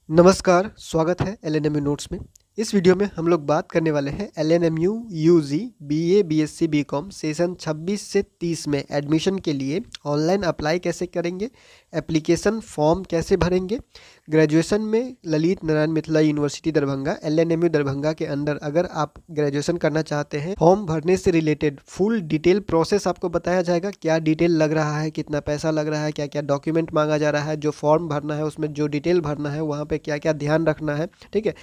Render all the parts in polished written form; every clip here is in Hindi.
नमस्कार, स्वागत है एलएनएमयू नोट्स में। इस वीडियो में हम लोग बात करने वाले हैं LNMU UG BA BSc BCom session 26 से 30 में एडमिशन के लिए ऑनलाइन अप्लाई कैसे करेंगे, एप्लीकेशन फॉर्म कैसे भरेंगे। ग्रेजुएशन में ललित नारायण मिथिला यूनिवर्सिटी दरभंगा एलएनएमयू दरभंगा के अंदर अगर आप ग्रेजुएशन करना चाहते हैं, फॉर्म भरने से रिलेटेड फुल डिटेल प्रोसेस आपको बताया जाएगा। क्या डिटेल लग रहा है, कितना पैसा लग रहा है, क्या क्या डॉक्यूमेंट मांगा जा रहा है, जो फॉर्म भरना है उसमें जो डिटेल भरना है वहाँ पे क्या क्या ध्यान रखना है। ठीक है,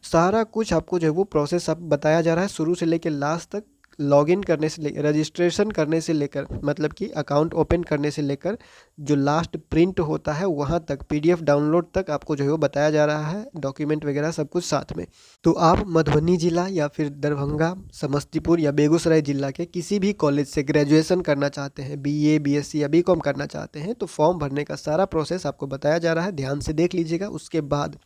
सारा कुछ आपको जो है वो प्रोसेस आप बताया जा रहा है शुरू से लेकर लास्ट तक। लॉगिन करने से लेकर रजिस्ट्रेशन करने से लेकर मतलब कि अकाउंट ओपन करने से लेकर जो लास्ट प्रिंट होता है वहाँ तक, पीडीएफ डाउनलोड तक आपको जो है वो बताया जा रहा है, डॉक्यूमेंट वगैरह सब कुछ साथ में। तो आप मधुबनी जिला या फिर दरभंगा, समस्तीपुर या बेगूसराय जिला के किसी भी कॉलेज से ग्रेजुएशन करना चाहते हैं, बीए बीएससी या बीकॉम करना चाहते हैं, तो फॉर्म भरने का सारा प्रोसेस आपको बताया जा रहा है, ध्यान से देख लीजिएगा। उसके बाद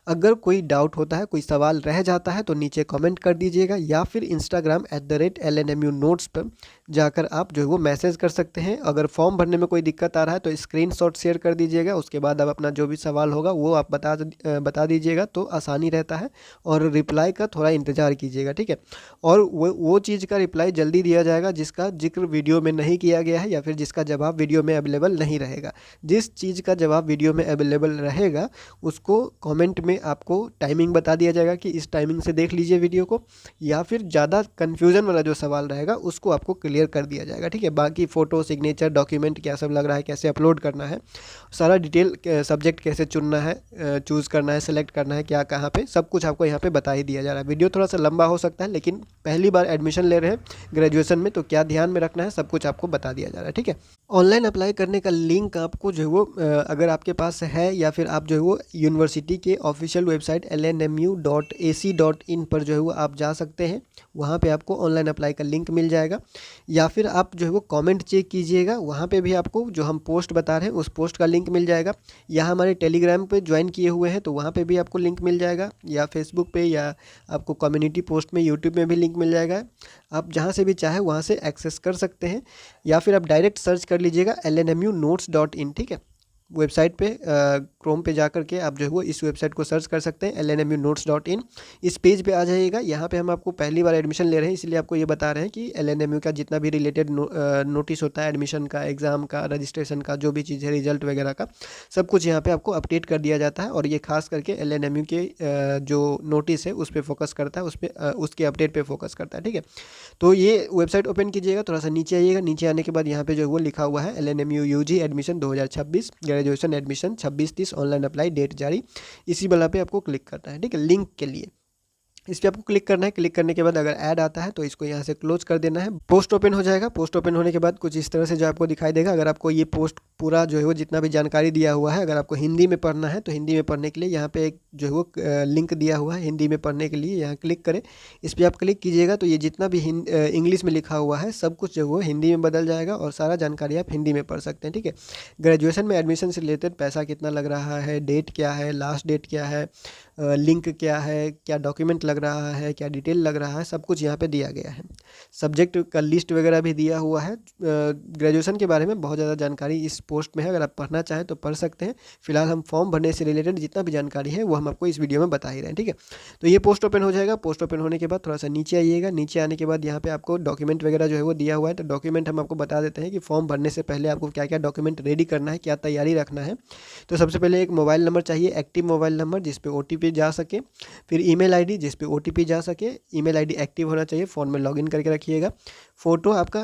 अगर कोई डाउट होता है, कोई सवाल रह जाता है तो नीचे कमेंट कर दीजिएगा या फिर इंस्टाग्राम @LNMU नोट्स पर जाकर आप जो है वो मैसेज कर सकते हैं। अगर फॉर्म भरने में कोई दिक्कत आ रहा है तो स्क्रीनशॉट शेयर कर दीजिएगा। उसके बाद आप अपना जो भी सवाल होगा वो आप बता दीजिएगा तो आसानी रहता है, और रिप्लाई का थोड़ा इंतज़ार कीजिएगा। ठीक है, और वो चीज़ का रिप्लाई जल्दी दिया जाएगा जिसका जिक्र वीडियो में नहीं किया गया है या फिर जिसका जवाब वीडियो में अवेलेबल नहीं रहेगा। जिस चीज़ का जवाब वीडियो में अवेलेबल रहेगा उसको कमेंट में आपको टाइमिंग बता दिया जाएगा कि इस टाइमिंग से देख लीजिए वीडियो को, या फिर ज़्यादा कन्फ्यूज़न वाला जो सवाल रहेगा उसको आपको क्लियर कर दिया जाएगा। ठीक है, बाकी फ़ोटो, सिग्नेचर, डॉक्यूमेंट क्या सब लग रहा है, कैसे अपलोड करना है, सारा डिटेल, सब्जेक्ट कैसे चुनना है, चूज़ करना है, सेलेक्ट करना है, क्या कहाँ पे, सब कुछ आपको यहाँ पे बता ही दिया जा रहा है। वीडियो थोड़ा सा लंबा हो सकता है लेकिन पहली बार एडमिशन ले रहे हैं ग्रेजुएशन में तो क्या ध्यान में रखना है सब कुछ आपको बता दिया जा रहा है। ठीक है, ऑनलाइन अप्लाई करने का लिंक आपको जो है वो अगर आपके पास है या फिर आप जो है वो यूनिवर्सिटी के ऑफिशियल वेबसाइट lnmu.ac.in पर जो है वो आप जा सकते हैं। वहाँ पे आपको ऑनलाइन अप्लाई का लिंक मिल जाएगा, या फिर आप जो है वो कमेंट चेक कीजिएगा, वहाँ पे भी आपको जो हम पोस्ट बता रहे हैं उस पोस्ट का लिंक मिल जाएगा। या हमारे टेलीग्राम पे ज्वाइन किए हुए हैं तो वहाँ पे भी आपको लिंक मिल जाएगा, या फेसबुक पे, या आपको कम्युनिटी पोस्ट में यूट्यूब में भी लिंक मिल जाएगा। आप जहाँ से भी चाहे वहाँ से एक्सेस कर सकते हैं, या फिर आप डायरेक्ट सर्च कर लीजिएगा lnmunotes.in। ठीक है, वेबसाइट पे क्रोम पे जाकर के आप जो है वो इस वेबसाइट को सर्च कर सकते हैं lnmunotes.in। इस पेज पे आ जाइएगा। यहाँ पे हम आपको पहली बार एडमिशन ले रहे हैं इसलिए आपको ये बता रहे हैं कि एलएनएमयू का जितना भी रिलेटेड नोटिस होता है, एडमिशन का, एग्ज़ाम का, रजिस्ट्रेशन का, जो भी चीज़ है, रिजल्ट वगैरह का, सब कुछ यहाँ पे आपको अपडेट कर दिया जाता है। और ये खास करके एलएनएमयू के जो नोटिस है उस पर फोकस करता है, उस पर उसके अपडेट पर फोकस करता है। ठीक है, तो ये वेबसाइट ओपन कीजिएगा, थोड़ा सा नीचे आइएगा। नीचे आने के बाद यहाँ पे जो है वो लिखा हुआ है LNMU UG admission 2026 graduation admission 26-30 online apply date जारी, इसी वाला पे आपको क्लिक करना है। ठीक है, लिंक के लिए इस पे आपको क्लिक करना है। क्लिक करने के बाद अगर ऐड आता है तो इसको यहाँ से क्लोज कर देना है। पोस्ट ओपन हो जाएगा। पोस्ट ओपन होने के बाद कुछ इस तरह से जो आपको दिखाई देगा। अगर आपको ये पोस्ट पूरा जो है वो जितना भी जानकारी दिया हुआ है, अगर आपको हिंदी में पढ़ना है तो हिंदी में पढ़ने के लिए यहाँ पे एक जो है वो लिंक दिया हुआ है हिंदी में पढ़ने के लिए, यहाँ क्लिक करें। इस पर आप क्लिक कीजिएगा तो ये जितना भी इंग्लिश में लिखा हुआ है सब कुछ जो है वो हिंदी में बदल जाएगा और सारा जानकारी आप हिंदी में पढ़ सकते हैं। ठीक है, ग्रेजुएशन में एडमिशन से रिलेटेड पैसा कितना लग रहा है, डेट क्या है, लास्ट डेट क्या है, लिंक क्या है, क्या डॉक्यूमेंट लग रहा है, क्या डिटेल लग रहा है, सब कुछ यहाँ पे दिया गया है। सब्जेक्ट का लिस्ट वगैरह भी दिया हुआ है। ग्रेजुएशन के बारे में बहुत ज़्यादा जानकारी इस पोस्ट में है, अगर आप पढ़ना चाहें तो पढ़ सकते हैं। फिलहाल हम फॉर्म भरने से रिलेटेड जितना भी जानकारी है वो हम आपको इस वीडियो में बता ही रहे हैं। ठीक है, तो ये पोस्ट ओपन हो जाएगा। पोस्ट ओपन होने के बाद थोड़ा सा नीचे आइएगा। नीचे आने के बाद यहाँ पे आपको डॉक्यूमेंट वगैरह जो है वो दिया हुआ है। तो डॉक्यूमेंट हम आपको बता देते हैं कि फॉर्म भरने से पहले आपको क्या क्या डॉक्यूमेंट रेडी करना है, क्या तैयारी रखना है। तो सबसे पहले एक मोबाइल नंबर चाहिए, एक्टिव मोबाइल नंबर जिस पे OTP जा सके। फिर ईमेल आईडी जिस पे OTP जा सके, ईमेल आईडी एक्टिव होना चाहिए, फ़ोन में लॉगिन करके रखिएगा। फ़ोटो आपका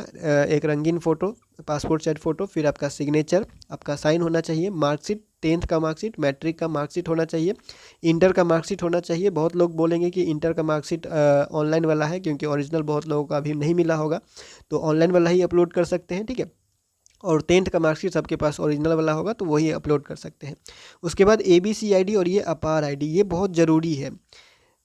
एक रंगीन फ़ोटो, पासपोर्ट साइज फ़ोटो, फिर आपका सिग्नेचर, आपका साइन होना चाहिए, मार्कशीट, 10th का मार्कशीट, मैट्रिक का मार्कशीट होना चाहिए, इंटर का मार्कशीट होना चाहिए। बहुत लोग बोलेंगे कि इंटर का मार्कशीट ऑनलाइन वाला है, क्योंकि ओरिजिनल बहुत लोगों का अभी नहीं मिला होगा, तो ऑनलाइन वाला ही अपलोड कर सकते हैं। ठीक है, और 10th का मार्कशीट सबके पास ओरिजिनल वाला होगा तो वही अपलोड कर सकते हैं। उसके बाद ABC ID और ये अपार ID, ये बहुत ज़रूरी है।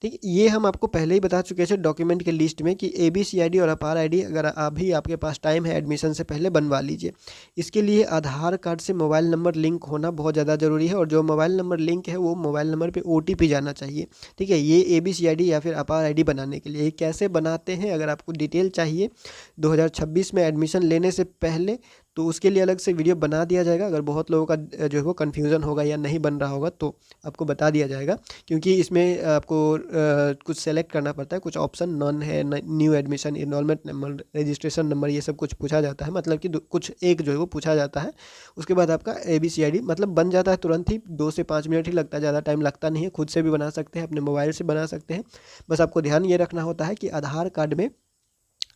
ठीक है, ये हम आपको पहले ही बता चुके थे डॉक्यूमेंट के लिस्ट में कि ABC ID और अपार ID अगर अभी आपके पास टाइम है एडमिशन से पहले बनवा लीजिए। इसके लिए आधार कार्ड से मोबाइल नंबर लिंक होना बहुत ज़्यादा ज़रूरी है, और जो मोबाइल नंबर लिंक है वो मोबाइल नंबर पे OTP जाना चाहिए। ठीक है, ये ABC ID या फिर अपार ID बनाने के लिए कैसे बनाते हैं, अगर आपको डिटेल चाहिए 2026 में एडमिशन लेने से पहले, तो उसके लिए अलग से वीडियो बना दिया जाएगा। अगर बहुत लोगों का जो है वो कन्फ्यूज़न होगा या नहीं बन रहा होगा तो आपको बता दिया जाएगा, क्योंकि इसमें आपको कुछ सेलेक्ट करना पड़ता है, कुछ ऑप्शन नॉन है, new admission, enrolment number, registration number, ये सब कुछ पूछा जाता है, मतलब कि कुछ एक जो है वो पूछा जाता है। उसके बाद आपका ABCID मतलब बन जाता है तुरंत ही, 2 से 5 मिनट ही लगता है, ज़्यादा टाइम लगता नहीं है। खुद से भी बना सकते हैं, अपने मोबाइल से बना सकते हैं। बस आपको ध्यान ये रखना होता है कि आधार कार्ड में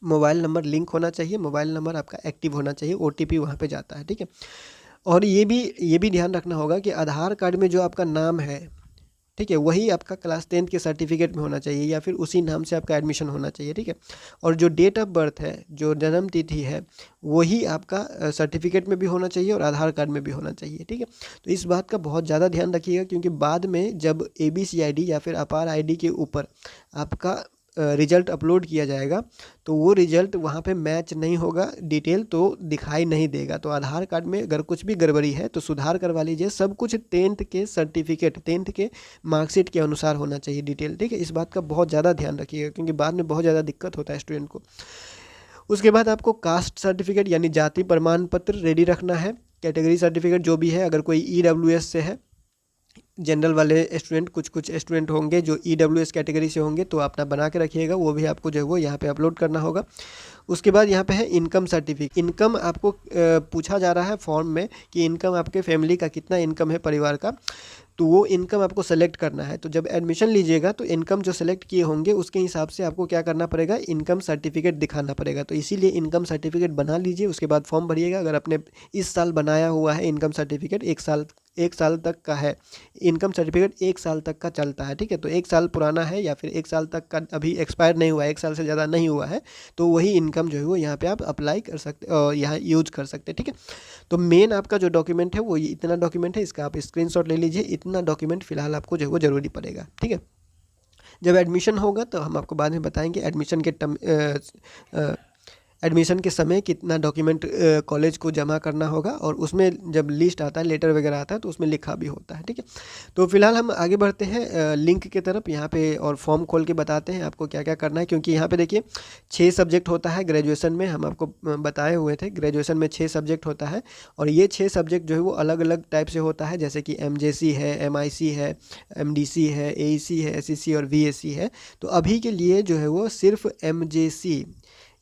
मोबाइल नंबर लिंक होना चाहिए, मोबाइल नंबर आपका एक्टिव होना चाहिए, OTP वहाँ पे जाता है, ठीक है। और ये भी ध्यान रखना होगा कि आधार कार्ड में जो आपका नाम है, ठीक है, वही आपका क्लास 10th के सर्टिफिकेट में होना चाहिए या फिर उसी नाम से आपका एडमिशन होना चाहिए, ठीक है। और जो डेट ऑफ बर्थ है, जो जन्म तिथि है, वही आपका सर्टिफिकेट में भी होना चाहिए और आधार कार्ड में भी होना चाहिए, ठीक है। तो इस बात का बहुत ज़्यादा ध्यान रखिएगा, क्योंकि बाद में जब ABCID या फिर अपार ID के ऊपर आपका रिजल्ट अपलोड किया जाएगा तो वो रिजल्ट वहाँ पे मैच नहीं होगा, डिटेल तो दिखाई नहीं देगा। तो आधार कार्ड में अगर कुछ भी गड़बड़ी है तो सुधार करवा लीजिए। सब कुछ 10th के सर्टिफिकेट, 10th के मार्कशीट के अनुसार होना चाहिए डिटेल, ठीक है। इस बात का बहुत ज़्यादा ध्यान रखिएगा, क्योंकि बाद में बहुत ज़्यादा दिक्कत होता है स्टूडेंट को। उसके बाद आपको कास्ट सर्टिफिकेट यानी जाति प्रमाण पत्र रेडी रखना है। कैटेगरी सर्टिफिकेट जो भी है, अगर कोई EWS से है, जनरल वाले स्टूडेंट, कुछ कुछ स्टूडेंट होंगे जो EWS कैटेगरी से होंगे, तो अपना बना के रखिएगा, वो भी आपको जो है वो यहाँ पे अपलोड करना होगा। उसके बाद यहाँ पे है इनकम सर्टिफिकेट। इनकम आपको पूछा जा रहा है फॉर्म में कि इनकम आपके फैमिली का कितना इनकम है, परिवार का, तो वो इनकम आपको सेलेक्ट करना है। तो जब एडमिशन लीजिएगा तो इनकम जो सेलेक्ट किए होंगे उसके हिसाब से आपको क्या करना पड़ेगा, इनकम सर्टिफिकेट दिखाना पड़ेगा। तो इसीलिए इनकम सर्टिफिकेट बना लीजिए, उसके बाद फॉर्म भरिएगा। अगर आपने इस साल बनाया हुआ है इनकम सर्टिफिकेट, एक साल तक का है, इनकम सर्टिफिकेट 1 साल तक का चलता है, ठीक है। तो 1 साल पुराना है या फिर 1 साल तक का अभी एक्सपायर नहीं हुआ है, 1 साल से ज़्यादा नहीं हुआ है, तो वही इनकम जो है वो यहाँ पे आप अप्लाई कर सकते और यहाँ यूज कर सकते हैं, ठीक है। तो मेन आपका जो डॉक्यूमेंट है वो इतना डॉक्यूमेंट है, इसका आप स्क्रीनशॉट ले लीजिए। इतना डॉक्यूमेंट फिलहाल आपको जो है वो ज़रूरी पड़ेगा, ठीक है। जब एडमिशन होगा तो हम आपको बाद में बताएंगे एडमिशन के समय कितना डॉक्यूमेंट कॉलेज को जमा करना होगा, और उसमें जब लिस्ट आता है, लेटर वगैरह आता है, तो उसमें लिखा भी होता है, ठीक है। तो फिलहाल हम आगे बढ़ते हैं लिंक की तरफ यहाँ पे, और फॉर्म खोल के बताते हैं आपको क्या क्या करना है। क्योंकि यहाँ पे देखिए 6 सब्जेक्ट होता है ग्रेजुएशन में, हम आपको बताए हुए थे ग्रेजुएशन में 6 सब्जेक्ट होता है, और ये 6 सब्जेक्ट जो है वो अलग अलग टाइप से होता है, जैसे कि MJC है, MIC है, MDC है, AEC है, SEC और VAC है। तो अभी के लिए जो है वो सिर्फ MJC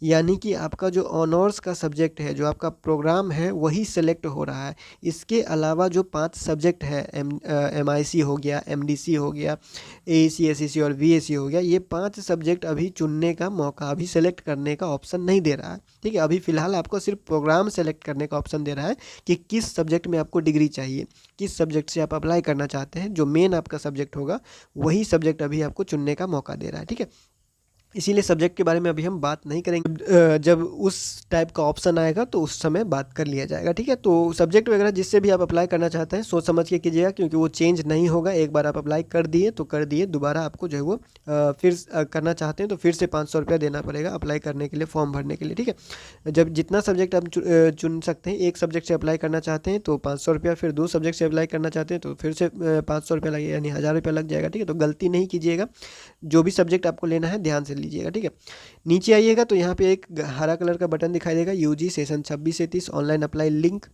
यानी कि आपका जो ऑनर्स का सब्जेक्ट है, जो आपका प्रोग्राम है, वही सेलेक्ट हो रहा है। इसके अलावा जो 5 सब्जेक्ट है, MIC हो गया, MDC हो गया, AEC, SEC और VAC हो गया, ये 5 सब्जेक्ट अभी चुनने का मौका, अभी सेलेक्ट करने का ऑप्शन नहीं दे रहा है, ठीक है। अभी फ़िलहाल आपको सिर्फ प्रोग्राम सेलेक्ट करने का ऑप्शन दे रहा है कि किस सब्जेक्ट में आपको डिग्री चाहिए, किस सब्जेक्ट से आप अप्लाई करना चाहते हैं। जो मेन आपका सब्जेक्ट होगा वही सब्जेक्ट अभी आपको चुनने का मौका दे रहा है, ठीक है। इसीलिए सब्जेक्ट के बारे में अभी हम बात नहीं करेंगे, जब उस टाइप का ऑप्शन आएगा तो उस समय बात कर लिया जाएगा, ठीक है। तो सब्जेक्ट वगैरह जिससे भी आप अप्लाई करना चाहते हैं सोच समझ के कीजिएगा, क्योंकि वो चेंज नहीं होगा। एक बार आप अप्लाई कर दिए तो कर दिए, दोबारा आपको जो है वो फिर करना चाहते हैं तो फिर से 500 रुपया देना पड़ेगा अप्लाई करने के लिए, फॉर्म भरने के लिए, ठीक है। जब जितना सब्जेक्ट आप चुन सकते हैं, एक सब्जेक्ट से अप्लाई करना चाहते हैं तो 500 रुपया, फिर 2 सब्जेक्ट से अप्लाई करना चाहते हैं तो फिर से 500 रुपया लगेगा, यानी 1000 रुपया लग जाएगा, ठीक है। तो गलती नहीं कीजिएगा, जो भी सब्जेक्ट आपको लेना है ध्यान से लीजिएगा, ठीक है। नीचे आइएगा तो यहाँ पे एक हरा कलर का बटन दिखाई देगा, UG सेशन 26 से 30 ऑनलाइन अप्लाई लिंक,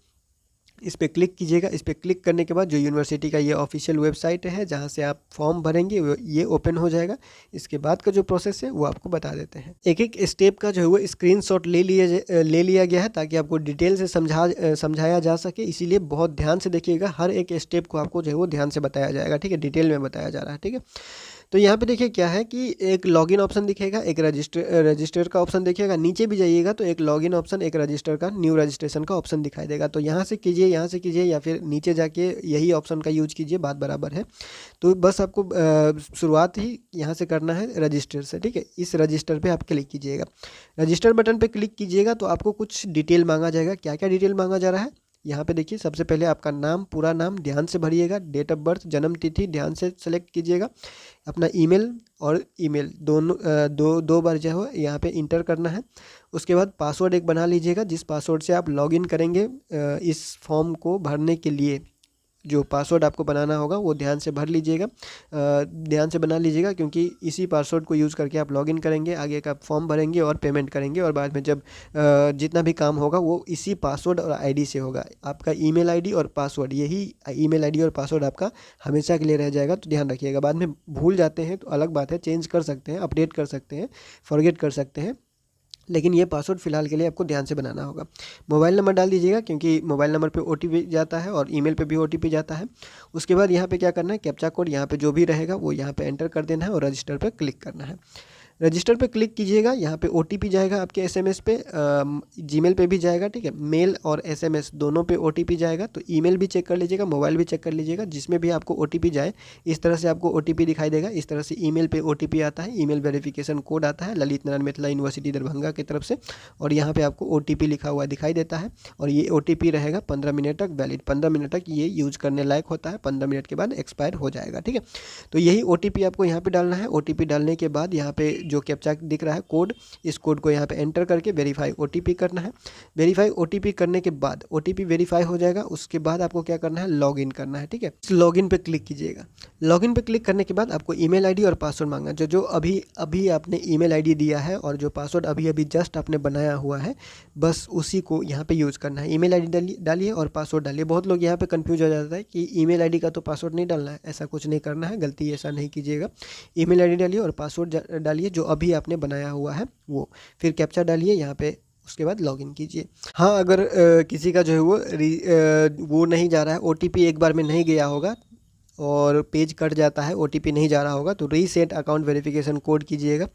इस पर क्लिक कीजिएगा। इस पर क्लिक करने के बाद जो यूनिवर्सिटी का ये ऑफिशियल वेबसाइट है जहाँ से आप फॉर्म भरेंगे ये ओपन हो जाएगा। इसके बाद का जो प्रोसेस है वो आपको बता देते हैं। एक एक स्टेप का जो है वो स्क्रीनशॉट ले लिया गया है ताकि आपको डिटेल से समझाया जा सके, इसीलिए बहुत ध्यान से देखिएगा। हर एक स्टेप को आपको जो है वो ध्यान से बताया जाएगा, ठीक है, डिटेल में बताया जा रहा है, ठीक है। तो यहाँ पे देखिए क्या है कि एक लॉगिन ऑप्शन दिखेगा, एक रजिस्टर का ऑप्शन दिखेगा, नीचे भी जाइएगा तो एक लॉगिन ऑप्शन, एक रजिस्टर का, न्यू रजिस्ट्रेशन का ऑप्शन दिखाई देगा। तो यहाँ से कीजिए या फिर नीचे जाके यही ऑप्शन का यूज कीजिए, बात बराबर है। तो बस आपको शुरुआत ही यहाँ से करना है रजिस्टर से, ठीक है। इस रजिस्टर पे आप क्लिक कीजिएगा। रजिस्टर बटन पे क्लिक कीजिएगा तो आपको कुछ डिटेल मांगा जाएगा। क्या क्या डिटेल मांगा जा रहा है यहाँ पे देखिए। सबसे पहले आपका नाम, पूरा नाम ध्यान से भरिएगा, डेट ऑफ बर्थ, जन्म तिथि ध्यान से सेलेक्ट कीजिएगा, अपना ईमेल और ईमेल दोनों दो बार जो है यहाँ पे इंटर करना है। उसके बाद पासवर्ड एक बना लीजिएगा, जिस पासवर्ड से आप लॉगिन करेंगे इस फॉर्म को भरने के लिए, जो पासवर्ड आपको बनाना होगा वो ध्यान से भर लीजिएगा, ध्यान से बना लीजिएगा, क्योंकि इसी पासवर्ड को यूज़ करके आप लॉगिन करेंगे, आगे का फॉर्म भरेंगे और पेमेंट करेंगे, और बाद में जब जितना भी काम होगा वो इसी पासवर्ड और आईडी से होगा। आपका ईमेल आईडी और पासवर्ड, यही ईमेल आईडी और पासवर्ड आपका हमेशा के लिए रह जाएगा, तो ध्यान रखिएगा। बाद में भूल जाते हैं तो अलग बात है, चेंज कर सकते हैं, अपडेट कर सकते हैं, फॉरगेट कर सकते हैं, लेकिन ये पासवर्ड फ़िलहाल के लिए आपको ध्यान से बनाना होगा। मोबाइल नंबर डाल दीजिएगा, क्योंकि मोबाइल नंबर पे ओटीपी जाता है और ईमेल पे भी ओटीपी जाता है। उसके बाद यहाँ पे क्या करना है, कैप्चा कोड यहाँ पे जो भी रहेगा वो यहाँ पे एंटर कर देना है और रजिस्टर पे क्लिक करना है। रजिस्टर पे क्लिक कीजिएगा, यहाँ पे ओटीपी जाएगा आपके एसएमएस पे, जीमेल पे भी जाएगा, ठीक है। मेल और एसएमएस दोनों पे ओटीपी जाएगा, तो ईमेल भी चेक कर लीजिएगा, मोबाइल भी चेक कर लीजिएगा, जिसमें भी आपको ओटीपी जाए इस तरह से आपको ओटीपी दिखाई देगा। इस तरह से ईमेल पे ओटीपी आता है, ईमेल वेरिफिकेशन कोड आता है ललित नारायण मिथिला यूनिवर्सिटी दरभंगा की तरफ से, और यहाँ पर आपको ओटीपी लिखा हुआ दिखाई देता है, और ये ओटीपी रहेगा 15 मिनट तक वैलिड। 15 मिनट तक ये यूज़ करने लायक होता है, 15 मिनट के बाद एक्सपायर हो जाएगा, ठीक है। तो यही ओटीपी आपको यहाँ पे डालना है। ओटीपी डालने के बाद यहाँ पे जो कैप्चा दिख रहा है कोड, इस कोड को यहाँ पे एंटर करके वेरीफाई ओटीपी करना है। वेरीफाई ओटीपी करने के बाद ओटीपी वेरीफाई हो जाएगा, उसके बाद आपको क्या करना है, लॉगिन करना है, ठीक है। लॉगिन पे क्लिक कीजिएगा। लॉगिन पे क्लिक करने के बाद आपको ईमेल आईडी और पासवर्ड मांगा, जो अभी आपने ईमेल आईडी दिया है और जो पासवर्ड अभी जस्ट आपने बनाया हुआ है, बस उसी को यहाँ पे यूज़ करना है। ईमेल आईडी डालिए और पासवर्ड डालिए। बहुत लोग यहाँ पे कंफ्यूज हो जाता है कि ईमेल आईडी का तो पासवर्ड नहीं डालना है, ऐसा कुछ नहीं करना है, गलती ऐसा नहीं कीजिएगा। ईमेल आईडी डालिए और पासवर्ड डालिए जो अभी आपने बनाया हुआ है वो, फिर कैप्चा डालिए यहाँ पे, उसके बाद लॉगिन कीजिए। हाँ, अगर किसी का जो है वो नहीं जा रहा है, ओटीपी एक बार में नहीं गया होगा और पेज कट जाता है, ओटीपी नहीं जा रहा होगा, तो रीसेट अकाउंट वेरिफिकेशन कोड कीजिएगा।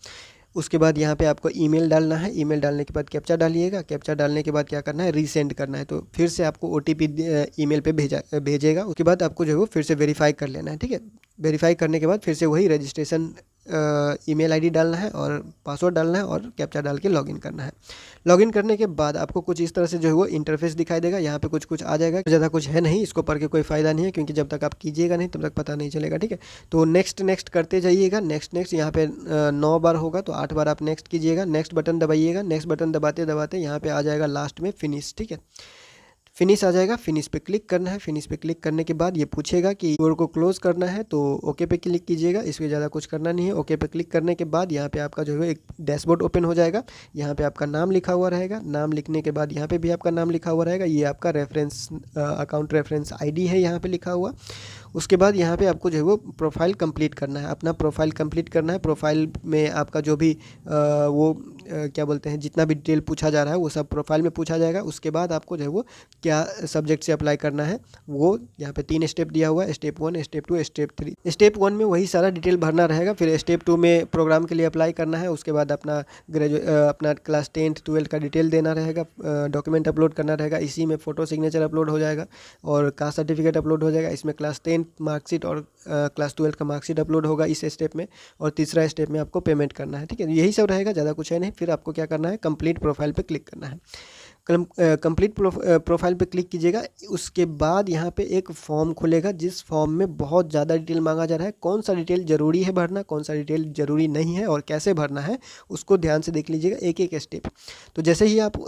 उसके बाद यहाँ पे आपको ईमेल डालना है, ईमेल डालने के बाद कैप्चा डालिएगा, कैप्चा डालने के बाद क्या करना है, रीसेंड करना है, तो फिर से आपको ओटीपी ईमेल पे भेजेगा। उसके बाद आपको जो है वो फिर से वेरीफाई कर लेना है, ठीक है। वेरीफाई करने के बाद फिर से वही रजिस्ट्रेशन ईमेल आईडी डालना है और पासवर्ड डालना है और कैप्चा डाल के लॉगिन करना है। लॉगिन करने के बाद आपको कुछ इस तरह से जो है वो इंटरफेस दिखाई देगा। यहाँ पे कुछ आ जाएगा, ज़्यादा कुछ है नहीं, इसको पढ़ के कोई फ़ायदा नहीं है, क्योंकि जब तक आप कीजिएगा नहीं तब तक पता नहीं चलेगा, ठीक है। तो नेक्स्ट करते जाइएगा, नेक्स्ट यहाँ पे 9 बार होगा, तो 8 बार आप नेक्स्ट कीजिएगा। नेक्स्ट बटन दबाइएगा, नेक्स्ट बटन दबाते दबाते यहाँ पे आ जाएगा लास्ट में फिनिश, ठीक है। फिनिश आ जाएगा, फिनिश पे क्लिक करना है। फिनिश पे क्लिक करने के बाद ये पूछेगा कि कोड को क्लोज करना है, तो ओके पे क्लिक कीजिएगा, इसमें ज़्यादा कुछ करना नहीं है। ओके पे क्लिक करने के बाद यहाँ पे आपका जो है एक डैशबोर्ड ओपन हो जाएगा। यहाँ पे आपका नाम लिखा हुआ रहेगा, नाम लिखने के बाद यहाँ पे भी आपका नाम लिखा हुआ रहेगा, ये आपका रेफरेंस अकाउंट रेफरेंस आईडी है यहाँ पे लिखा हुआ। उसके बाद यहाँ पे आपको जो है वो प्रोफाइल कंप्लीट करना है, अपना प्रोफाइल कंप्लीट करना है। प्रोफाइल में आपका जो भी क्या बोलते हैं, जितना भी डिटेल पूछा जा रहा है वो सब प्रोफाइल में पूछा जाएगा। उसके बाद आपको जो है वो क्या सब्जेक्ट से अप्लाई करना है, वो यहाँ पे 3 स्टेप दिया हुआ है, स्टेप 1, स्टेप 2, स्टेप 3। स्टेप 1 में वही सारा डिटेल भरना रहेगा, फिर स्टेप 2 में प्रोग्राम के लिए अप्लाई करना है। उसके बाद अपना अपना क्लास 10th 12th का डिटेल देना रहेगा, डॉक्यूमेंट अपलोड करना रहेगा, इसी में फ़ोटो सिग्नेचर अपलोड हो जाएगा और कास्ट सर्टिफिकेट अपलोड हो जाएगा। इसमें क्लास 10 मार्कशीट और क्लास 12 का मार्कशीट अपलोड होगा इस स्टेप में, और तीसरा स्टेप में आपको पेमेंट करना है, ठीक है। यही सब रहेगा, ज़्यादा कुछ है नहीं। फिर आपको क्या करना है, कंप्लीट प्रोफाइल पे क्लिक करना है। कंप्लीट प्रोफाइल पे क्लिक कीजिएगा। उसके बाद यहाँ पे एक फॉर्म खुलेगा, जिस फॉर्म में बहुत ज़्यादा डिटेल मांगा जा रहा है। कौन सा डिटेल ज़रूरी है भरना, कौन सा डिटेल ज़रूरी नहीं है और कैसे भरना है, उसको ध्यान से देख लीजिएगा, एक एक स्टेप। तो जैसे ही आप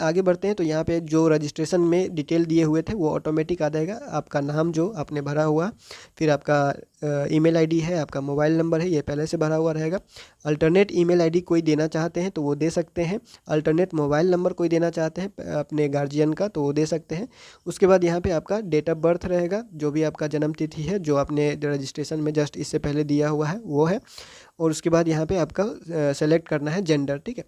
आगे बढ़ते हैं तो यहाँ पे जो रजिस्ट्रेशन में डिटेल दिए हुए थे वो ऑटोमेटिक आ जाएगा। आपका नाम जो आपने भरा हुआ, फिर आपका ईमेल आईडी है, आपका मोबाइल नंबर है, ये पहले से भरा हुआ रहेगा। अल्टरनेट ईमेल आईडी कोई देना चाहते हैं तो वो दे सकते हैं। अल्टरनेट मोबाइल नंबर कोई देना चाहते हैं अपने गार्जियन का तो वो दे सकते हैं। उसके बाद यहाँ पे आपका डेट ऑफ बर्थ रहेगा, जो भी आपका जन्म तिथि है, जो आपने रजिस्ट्रेशन में जस्ट इससे पहले दिया हुआ है वो है। और उसके बाद यहाँ पे आपका सेलेक्ट करना है जेंडर, ठीक है,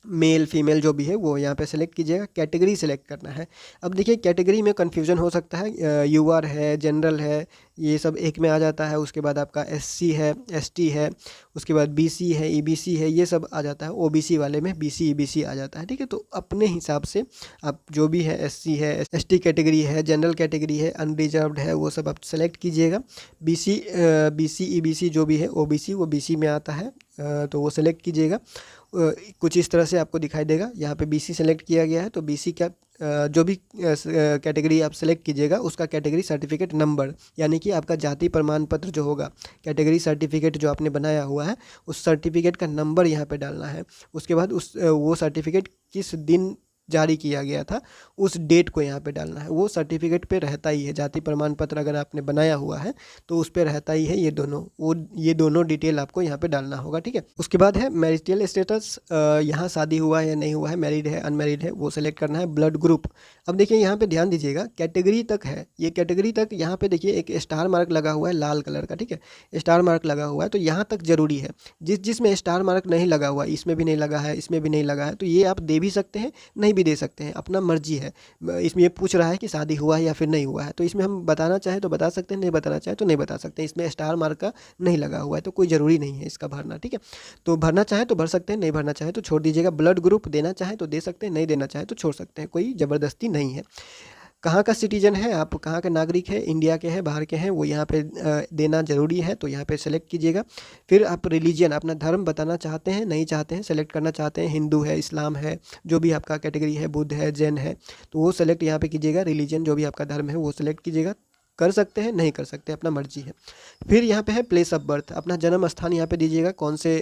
मेल फीमेल जो भी है वो यहाँ पे सेलेक्ट कीजिएगा। कैटेगरी सेलेक्ट करना है। अब देखिए कैटेगरी में कन्फ्यूजन हो सकता है, यूआर है, जनरल है, ये सब एक में आ जाता है। उसके बाद आपका एससी है, एसटी है, उसके बाद बीसी है, ईबीसी है, ये सब आ जाता है। ओबीसी वाले में बीसी ईबीसी आ जाता है, ठीक है। तो अपने हिसाब से आप जो भी है, एससी है, एसटी कैटेगरी है, जनरल कैटेगरी है, अनरिजर्व्ड है, वो सब आप सेलेक्ट कीजिएगा। बीसी ईबीसी जो भी है, ओबीसी वो बीसी में आता है, तो वो सेलेक्ट कीजिएगा। कुछ इस तरह से आपको दिखाई देगा। यहाँ पे बीसी सेलेक्ट किया गया है, तो बीसी का जो भी कैटेगरी आप सेलेक्ट कीजिएगा उसका कैटेगरी सर्टिफिकेट नंबर, यानी कि आपका जाति प्रमाण पत्र जो होगा, कैटेगरी सर्टिफिकेट जो आपने बनाया हुआ है उस सर्टिफिकेट का नंबर यहाँ पे डालना है। उसके बाद वो सर्टिफिकेट किस दिन जारी किया गया था उस डेट को यहाँ पे डालना है। वो सर्टिफिकेट पे रहता ही है, जाति प्रमाण पत्र अगर आपने बनाया हुआ है तो उस पे रहता ही है ये दोनों डिटेल आपको यहाँ पे डालना होगा, ठीक है। उसके बाद है मैरिटल स्टेटस, यहाँ शादी हुआ है या नहीं हुआ है, मैरिड है अनमैरिड है, वो सेलेक्ट करना है। ब्लड ग्रुप, अब देखिए यहाँ पे ध्यान दीजिएगा, कैटेगरी तक है, ये कैटेगरी तक यहाँ पे देखिए एक स्टार मार्क लगा हुआ है लाल कलर का, ठीक है, स्टार मार्क लगा हुआ है, तो यहाँ तक जरूरी है। जिसमें स्टार मार्क नहीं लगा हुआ, इसमें भी नहीं लगा है, इसमें भी नहीं लगा है, तो ये आप दे भी सकते हैं, नहीं भी दे सकते हैं, अपना मर्जी है। इसमें ये पूछ रहा है कि शादी हुआ है या फिर नहीं हुआ है, तो इसमें हम बताना चाहें तो बता सकते हैं, नहीं बताना चाहें तो नहीं बता सकते हैं। इसमें स्टार मार्क का नहीं लगा हुआ है तो कोई ज़रूरी नहीं है इसका भरना, ठीक है। तो भरना चाहे तो भर सकते हैं, नहीं भरना चाहे तो छोड़ दीजिएगा। ब्लड ग्रुप देना चाहे तो दे सकते हैं, नहीं देना चाहे तो छोड़ सकते हैं, कोई ज़बरदस्ती नहीं है। कहाँ का सिटीजन है आप, कहाँ के नागरिक है, इंडिया के हैं बाहर के हैं, वो यहाँ पे देना ज़रूरी है, तो यहाँ पे सेलेक्ट कीजिएगा। फिर आप रिलीजन, अपना धर्म बताना चाहते हैं, नहीं चाहते हैं, सेलेक्ट करना चाहते हैं, हिंदू है, इस्लाम है, जो भी आपका कैटेगरी है, बुद्ध है, जैन है, तो वो सेलेक्ट यहाँ पे कीजिएगा। रिलीजन जो भी आपका धर्म है वो सेलेक्ट कीजिएगा, कर सकते हैं, नहीं कर सकते, अपना मर्जी है। फिर यहाँ पे है प्लेस ऑफ बर्थ, अपना जन्म स्थान यहाँ पे दीजिएगा, कौन से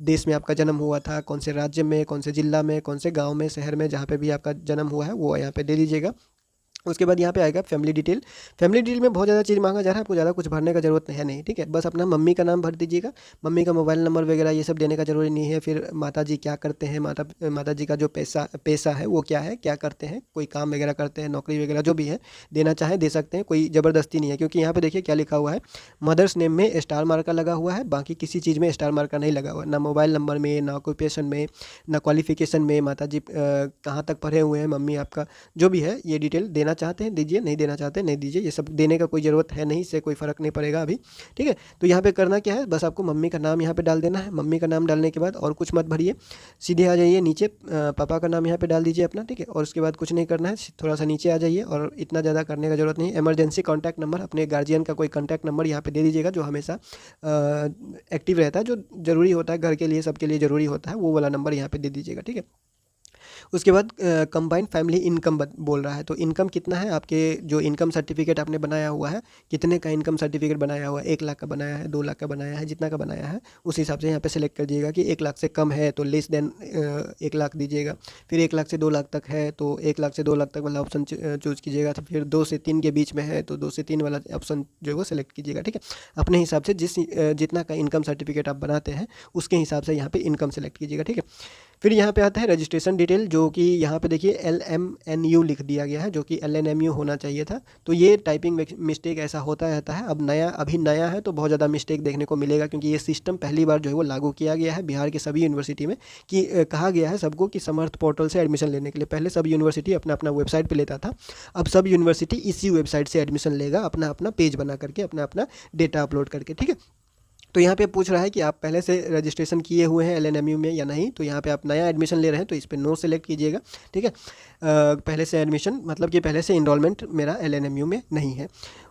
देश में आपका जन्म हुआ था, कौन से राज्य में, कौन से जिला में, कौन से गांव में, शहर में, जहाँ पे भी आपका जन्म हुआ है वो यहाँ पे दे दीजिएगा। उसके बाद यहाँ पे आएगा फैमिली डिटेल। फैमिली डिटेल में बहुत ज़्यादा चीज़ मांगा जा रहा है, आपको ज़्यादा कुछ भरने का जरूरत है नहीं, ठीक है। बस अपना मम्मी का नाम भर दीजिएगा, मम्मी का मोबाइल नंबर वगैरह ये सब देने का जरूरी नहीं है। फिर माता जी क्या करते हैं, माता जी का जो पेशा है वो क्या है, क्या करते हैं, कोई काम वगैरह करते हैं, नौकरी वगैरह जो भी है, देना चाहे दे सकते हैं, कोई ज़बरदस्ती नहीं है। क्योंकि यहाँ पे देखिए क्या लिखा हुआ है, मदर्स नेम में स्टार मार्का लगा हुआ है, बाकी किसी चीज़ में स्टार मार्का नहीं लगा हुआ, ना मोबाइल नंबर में, ना ऑक्यूपेशन में, ना क्वालिफिकेशन में, माता जी कहाँ तक पढ़े हुए हैं, मम्मी आपका जो भी है, ये डिटेल देना चाहते हैं दीजिए, नहीं देना चाहते हैं नहीं दीजिए। ये सब देने का कोई ज़रूरत है नहीं, इससे कोई फ़र्क नहीं पड़ेगा अभी, ठीक है। तो यहाँ पे करना क्या है, बस आपको मम्मी का नाम यहाँ पे डाल देना है। मम्मी का नाम डालने के बाद और कुछ मत भरिए, सीधे आ जाइए नीचे, पापा का नाम यहाँ पे डाल दीजिए अपना, ठीक है। और उसके बाद कुछ नहीं करना है, थोड़ा सा नीचे आ जाइए, और इतना ज़्यादा करने का जरूरत नहीं है। इमरजेंसी कॉन्टैक्ट नंबर, अपने गार्जियन का कोई कॉन्टैक्ट नंबर यहाँ पे दे दीजिएगा, जो हमेशा एक्टिव रहता है, जो ज़रूरी होता है, घर के लिए सबके लिए ज़रूरी होता है, वो वाला नंबर यहाँ पे दे दीजिएगा, ठीक है। उसके बाद कंबाइंड फैमिली इनकम बोल रहा है, तो इनकम कितना है आपके, जो इनकम सर्टिफिकेट आपने बनाया हुआ है, कितने का इनकम सर्टिफिकेट बनाया हुआ है, 1 लाख का बनाया है, 2 लाख का बनाया है, जितना का बनाया है उस हिसाब से यहाँ पे सेलेक्ट कर दीजिएगा कि 1 लाख से कम है तो लेस देन 1 लाख दीजिएगा। फिर 1 लाख से 2 लाख तक है तो 1 लाख से 2 लाख तक वाला ऑप्शन चूज़ कीजिएगा। तो फिर 2 से 3 के बीच में है तो 2 से 3 वाला ऑप्शन जो है वो सेलेक्ट कीजिएगा, ठीक है। अपने हिसाब से जितना का इनकम सर्टिफिकेट आप बनाते हैं उसके हिसाब से यहाँ पे इनकम सेलेक्ट कीजिएगा, ठीक है। फिर यहाँ पे आता है रजिस्ट्रेशन डिटेल, जो कि यहाँ पे देखिए LMNU लिख दिया गया है, जो कि LNMU होना चाहिए था। तो ये टाइपिंग मिस्टेक ऐसा होता रहता है, अभी नया है तो बहुत ज़्यादा मिस्टेक देखने को मिलेगा, क्योंकि ये सिस्टम पहली बार जो है वो लागू किया गया है बिहार के सभी यूनिवर्सिटी में, कि कहा गया है सबको कि समर्थ पोर्टल से एडमिशन लेने के लिए। पहले सब यूनिवर्सिटी अपना अपना वेबसाइट पर लेता था, अब सब यूनिवर्सिटी इसी वेबसाइट से एडमिशन लेगा, अपना अपना पेज बना करके, अपना अपना डेटा अपलोड करके, ठीक है। तो यहाँ पे पूछ रहा है कि आप पहले से रजिस्ट्रेशन किए हुए हैं LNMU में या नहीं, तो यहाँ पे आप नया एडमिशन ले रहे हैं तो इस पर नो सेलेक्ट कीजिएगा, ठीक है। पहले से एडमिशन मतलब कि पहले से इनरोलमेंट मेरा LNMU में नहीं है।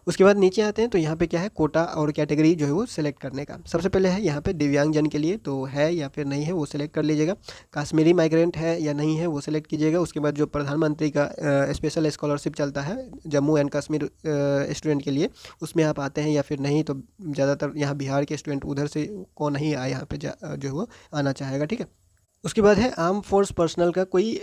उसके बाद नीचे आते हैं तो यहाँ पे क्या है, कोटा और कैटेगरी जो है वो सिलेक्ट करने का। सबसे पहले है यहाँ पे दिव्यांगजन के लिए, तो है या फिर नहीं है वो सिलेक्ट कर लीजिएगा। कश्मीरी माइग्रेंट है या नहीं है वो सिलेक्ट कीजिएगा। उसके बाद जो प्रधानमंत्री का स्पेशल स्कॉलरशिप चलता है जम्मू एंड कश्मीर स्टूडेंट के लिए, उसमें आप आते हैं या फिर नहीं, तो ज़्यादातर यहाँ बिहार के स्टूडेंट उधर से को नहीं आए यहाँ पे जो है वो आना चाहेगा, ठीक है। उसके बाद है आर्म फोर्स पर्सनल का, कोई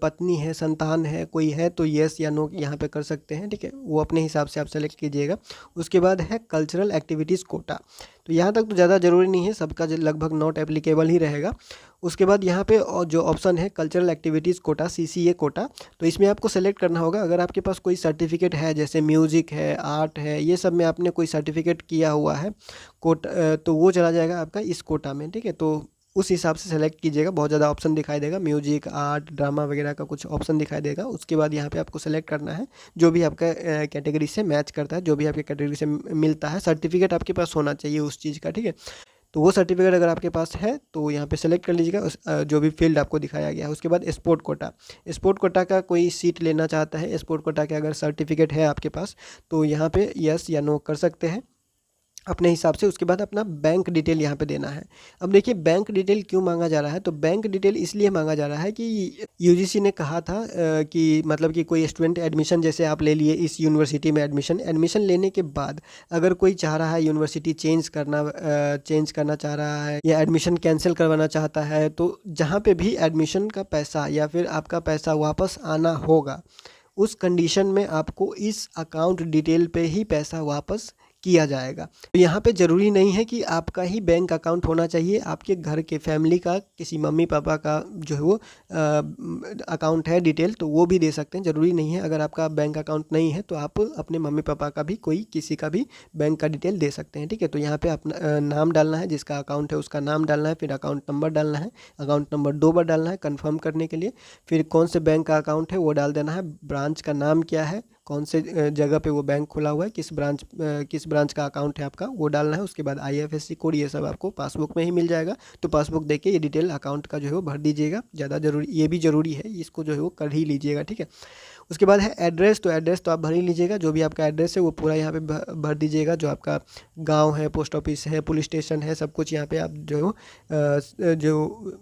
पत्नी है, संतान है, कोई है तो येस या नो यहाँ पे कर सकते हैं, ठीक है। वो अपने हिसाब से आप सेलेक्ट कीजिएगा। उसके बाद है कल्चरल एक्टिविटीज़ कोटा, तो यहाँ तक तो ज़्यादा ज़रूरी नहीं है, सबका लगभग नॉट एप्लीकेबल ही रहेगा। उसके बाद यहाँ पे जो ऑप्शन है cultural activities quota CCA quota, तो इसमें आपको सेलेक्ट करना होगा अगर आपके पास कोई सर्टिफिकेट है, जैसे म्यूज़िक है, आर्ट है, ये सब में आपने कोई सर्टिफिकेट किया हुआ है कोटा, तो वो चला जाएगा आपका इस कोटा में, ठीक है। तो उस हिसाब से सेलेक्ट कीजिएगा, बहुत ज़्यादा ऑप्शन दिखाई देगा, म्यूजिक, आर्ट, ड्रामा वगैरह का कुछ ऑप्शन दिखाई देगा। उसके बाद यहाँ पे आपको सेलेक्ट करना है जो भी आपका कैटेगरी से मैच करता है, जो भी आपके कैटेगरी से मिलता है। सर्टिफिकेट आपके पास होना चाहिए उस चीज़ का, ठीक है। तो वो सर्टिफिकेट अगर आपके पास है तो यहाँ पे सेलेक्ट कर लीजिएगा जो भी फील्ड आपको दिखाया गया है। उसके बाद स्पोर्ट कोटा, स्पोर्ट कोटा का कोई सीट लेना चाहता है, स्पोर्ट कोटा के अगर सर्टिफिकेट है आपके पास तो यहाँ पे यस या नो कर सकते हैं। अपने हिसाब से। उसके बाद अपना बैंक डिटेल यहाँ पे देना है। अब देखिए बैंक डिटेल क्यों मांगा जा रहा है, तो बैंक डिटेल इसलिए मांगा जा रहा है कि यूजीसी ने कहा था कि मतलब कि कोई स्टूडेंट एडमिशन जैसे आप ले लिए इस यूनिवर्सिटी में एडमिशन लेने के बाद अगर कोई चाह रहा है यूनिवर्सिटी चेंज करना चाह रहा है या एडमिशन कैंसिल करवाना चाहता है, तो जहाँ पे भी एडमिशन का पैसा या फिर आपका पैसा वापस आना होगा उस कंडीशन में आपको इस अकाउंट डिटेल पे ही पैसा वापस किया जाएगा। तो यहाँ पे ज़रूरी नहीं है कि आपका ही बैंक अकाउंट होना चाहिए, आपके घर के फैमिली का किसी मम्मी पापा का जो है वो अकाउंट है डिटेल तो वो भी दे सकते हैं। ज़रूरी नहीं है, अगर आपका बैंक अकाउंट नहीं है तो आप अपने मम्मी पापा का भी कोई किसी का भी बैंक का डिटेल दे सकते हैं। ठीक है, तो यहाँ पे अपना नाम डालना है, जिसका अकाउंट है उसका नाम डालना है, फिर अकाउंट नंबर डालना है, अकाउंट नंबर 2 बार डालना है कन्फर्म करने के लिए, फिर कौन से बैंक का अकाउंट है वो डाल देना है, ब्रांच का नाम क्या है, कौन से जगह पे वो बैंक खुला हुआ है, किस ब्रांच का अकाउंट है आपका वो डालना है। उसके बाद आईएफएससी कोड ये सब आपको पासबुक में ही मिल जाएगा, तो पासबुक देके ये डिटेल अकाउंट का जो है वो भर दीजिएगा। ज़्यादा जरूरी ये भी ज़रूरी है, इसको जो है वो कर ही लीजिएगा। ठीक है, उसके बाद है एड्रेस, तो एड्रेस तो आप भर ही लीजिएगा, जो भी आपका एड्रेस है वो पूरा यहाँ पे भर दीजिएगा। जो आपका गाँव है, पोस्ट ऑफिस है, पुलिस स्टेशन है, सब कुछ यहाँ पे आप जो है वो जो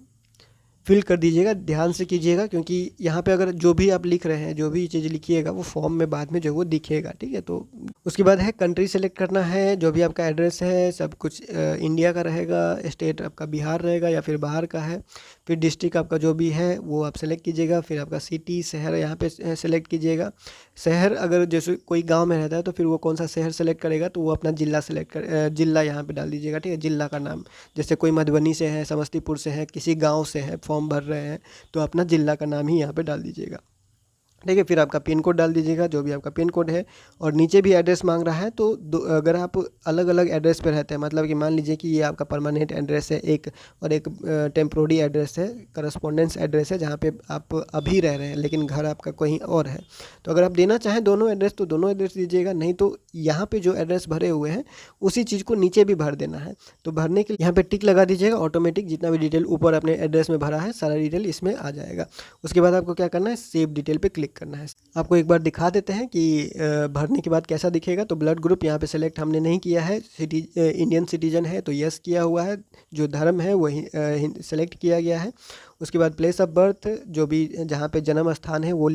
फिल कर दीजिएगा। ध्यान से कीजिएगा क्योंकि यहाँ पे अगर जो भी आप लिख रहे हैं, जो भी चीज़ लिखिएगा वो फॉर्म में बाद में जो है वो दिखेगा। ठीक है, तो उसके बाद है कंट्री सेलेक्ट करना है, जो भी आपका एड्रेस है सब कुछ इंडिया का रहेगा, स्टेट आपका बिहार रहेगा या फिर बाहर का है, फिर डिस्ट्रिक्ट आपका जो भी है वो आप सेलेक्ट कीजिएगा, फिर आपका सिटी शहर यहाँ पे सेलेक्ट कीजिएगा। शहर अगर जैसे कोई गाँव में रहता है तो फिर वो कौन सा शहर सेलेक्ट करेगा तो वो अपना जिला यहाँ पे डाल दीजिएगा। ठीक है, जिला का नाम, जैसे कोई मधुबनी से है, समस्तीपुर से है, किसी गाँव से है, फॉर्म भर रहे हैं तो अपना जिला का नाम ही यहाँ पे डाल दीजिएगा। ठीक है, फिर आपका पिन कोड डाल दीजिएगा, जो भी आपका पिन कोड है, और नीचे भी एड्रेस मांग रहा है तो अगर आप अलग अलग एड्रेस पे रहते हैं, मतलब कि मान लीजिए कि ये आपका परमानेंट एड्रेस है एक, और एक टेम्प्रोरी एड्रेस है, करस्पॉन्डेंस एड्रेस है जहाँ पे आप अभी रह रहे हैं लेकिन घर आपका कहीं और है, तो अगर आप देना चाहें दोनों एड्रेस तो दोनों एड्रेस दीजिएगा, नहीं तो यहाँ पे जो एड्रेस भरे हुए हैं उसी चीज़ को नीचे भी भर देना है। तो भरने के लिए यहाँ पे टिक लगा दीजिएगा, ऑटोमेटिक जितना भी डिटेल ऊपर अपने एड्रेस में भरा है सारा डिटेल इसमें आ जाएगा। उसके बाद आपको क्या करना है, सेव डिटेल पे क्लिक करना है। आपको एक बार दिखा देते हैं कि भरने के बाद कैसा दिखेगा। तो ब्लड ग्रुप यहाँ पे सेलेक्ट हमने नहीं किया है, इंडियन सिटीजन है तो यस किया हुआ है, जो धर्म है वही सेलेक्ट किया गया है। उसके बाद प्लेस ऑफ बर्थ, जो भी जहाँ पे जन्म स्थान है वो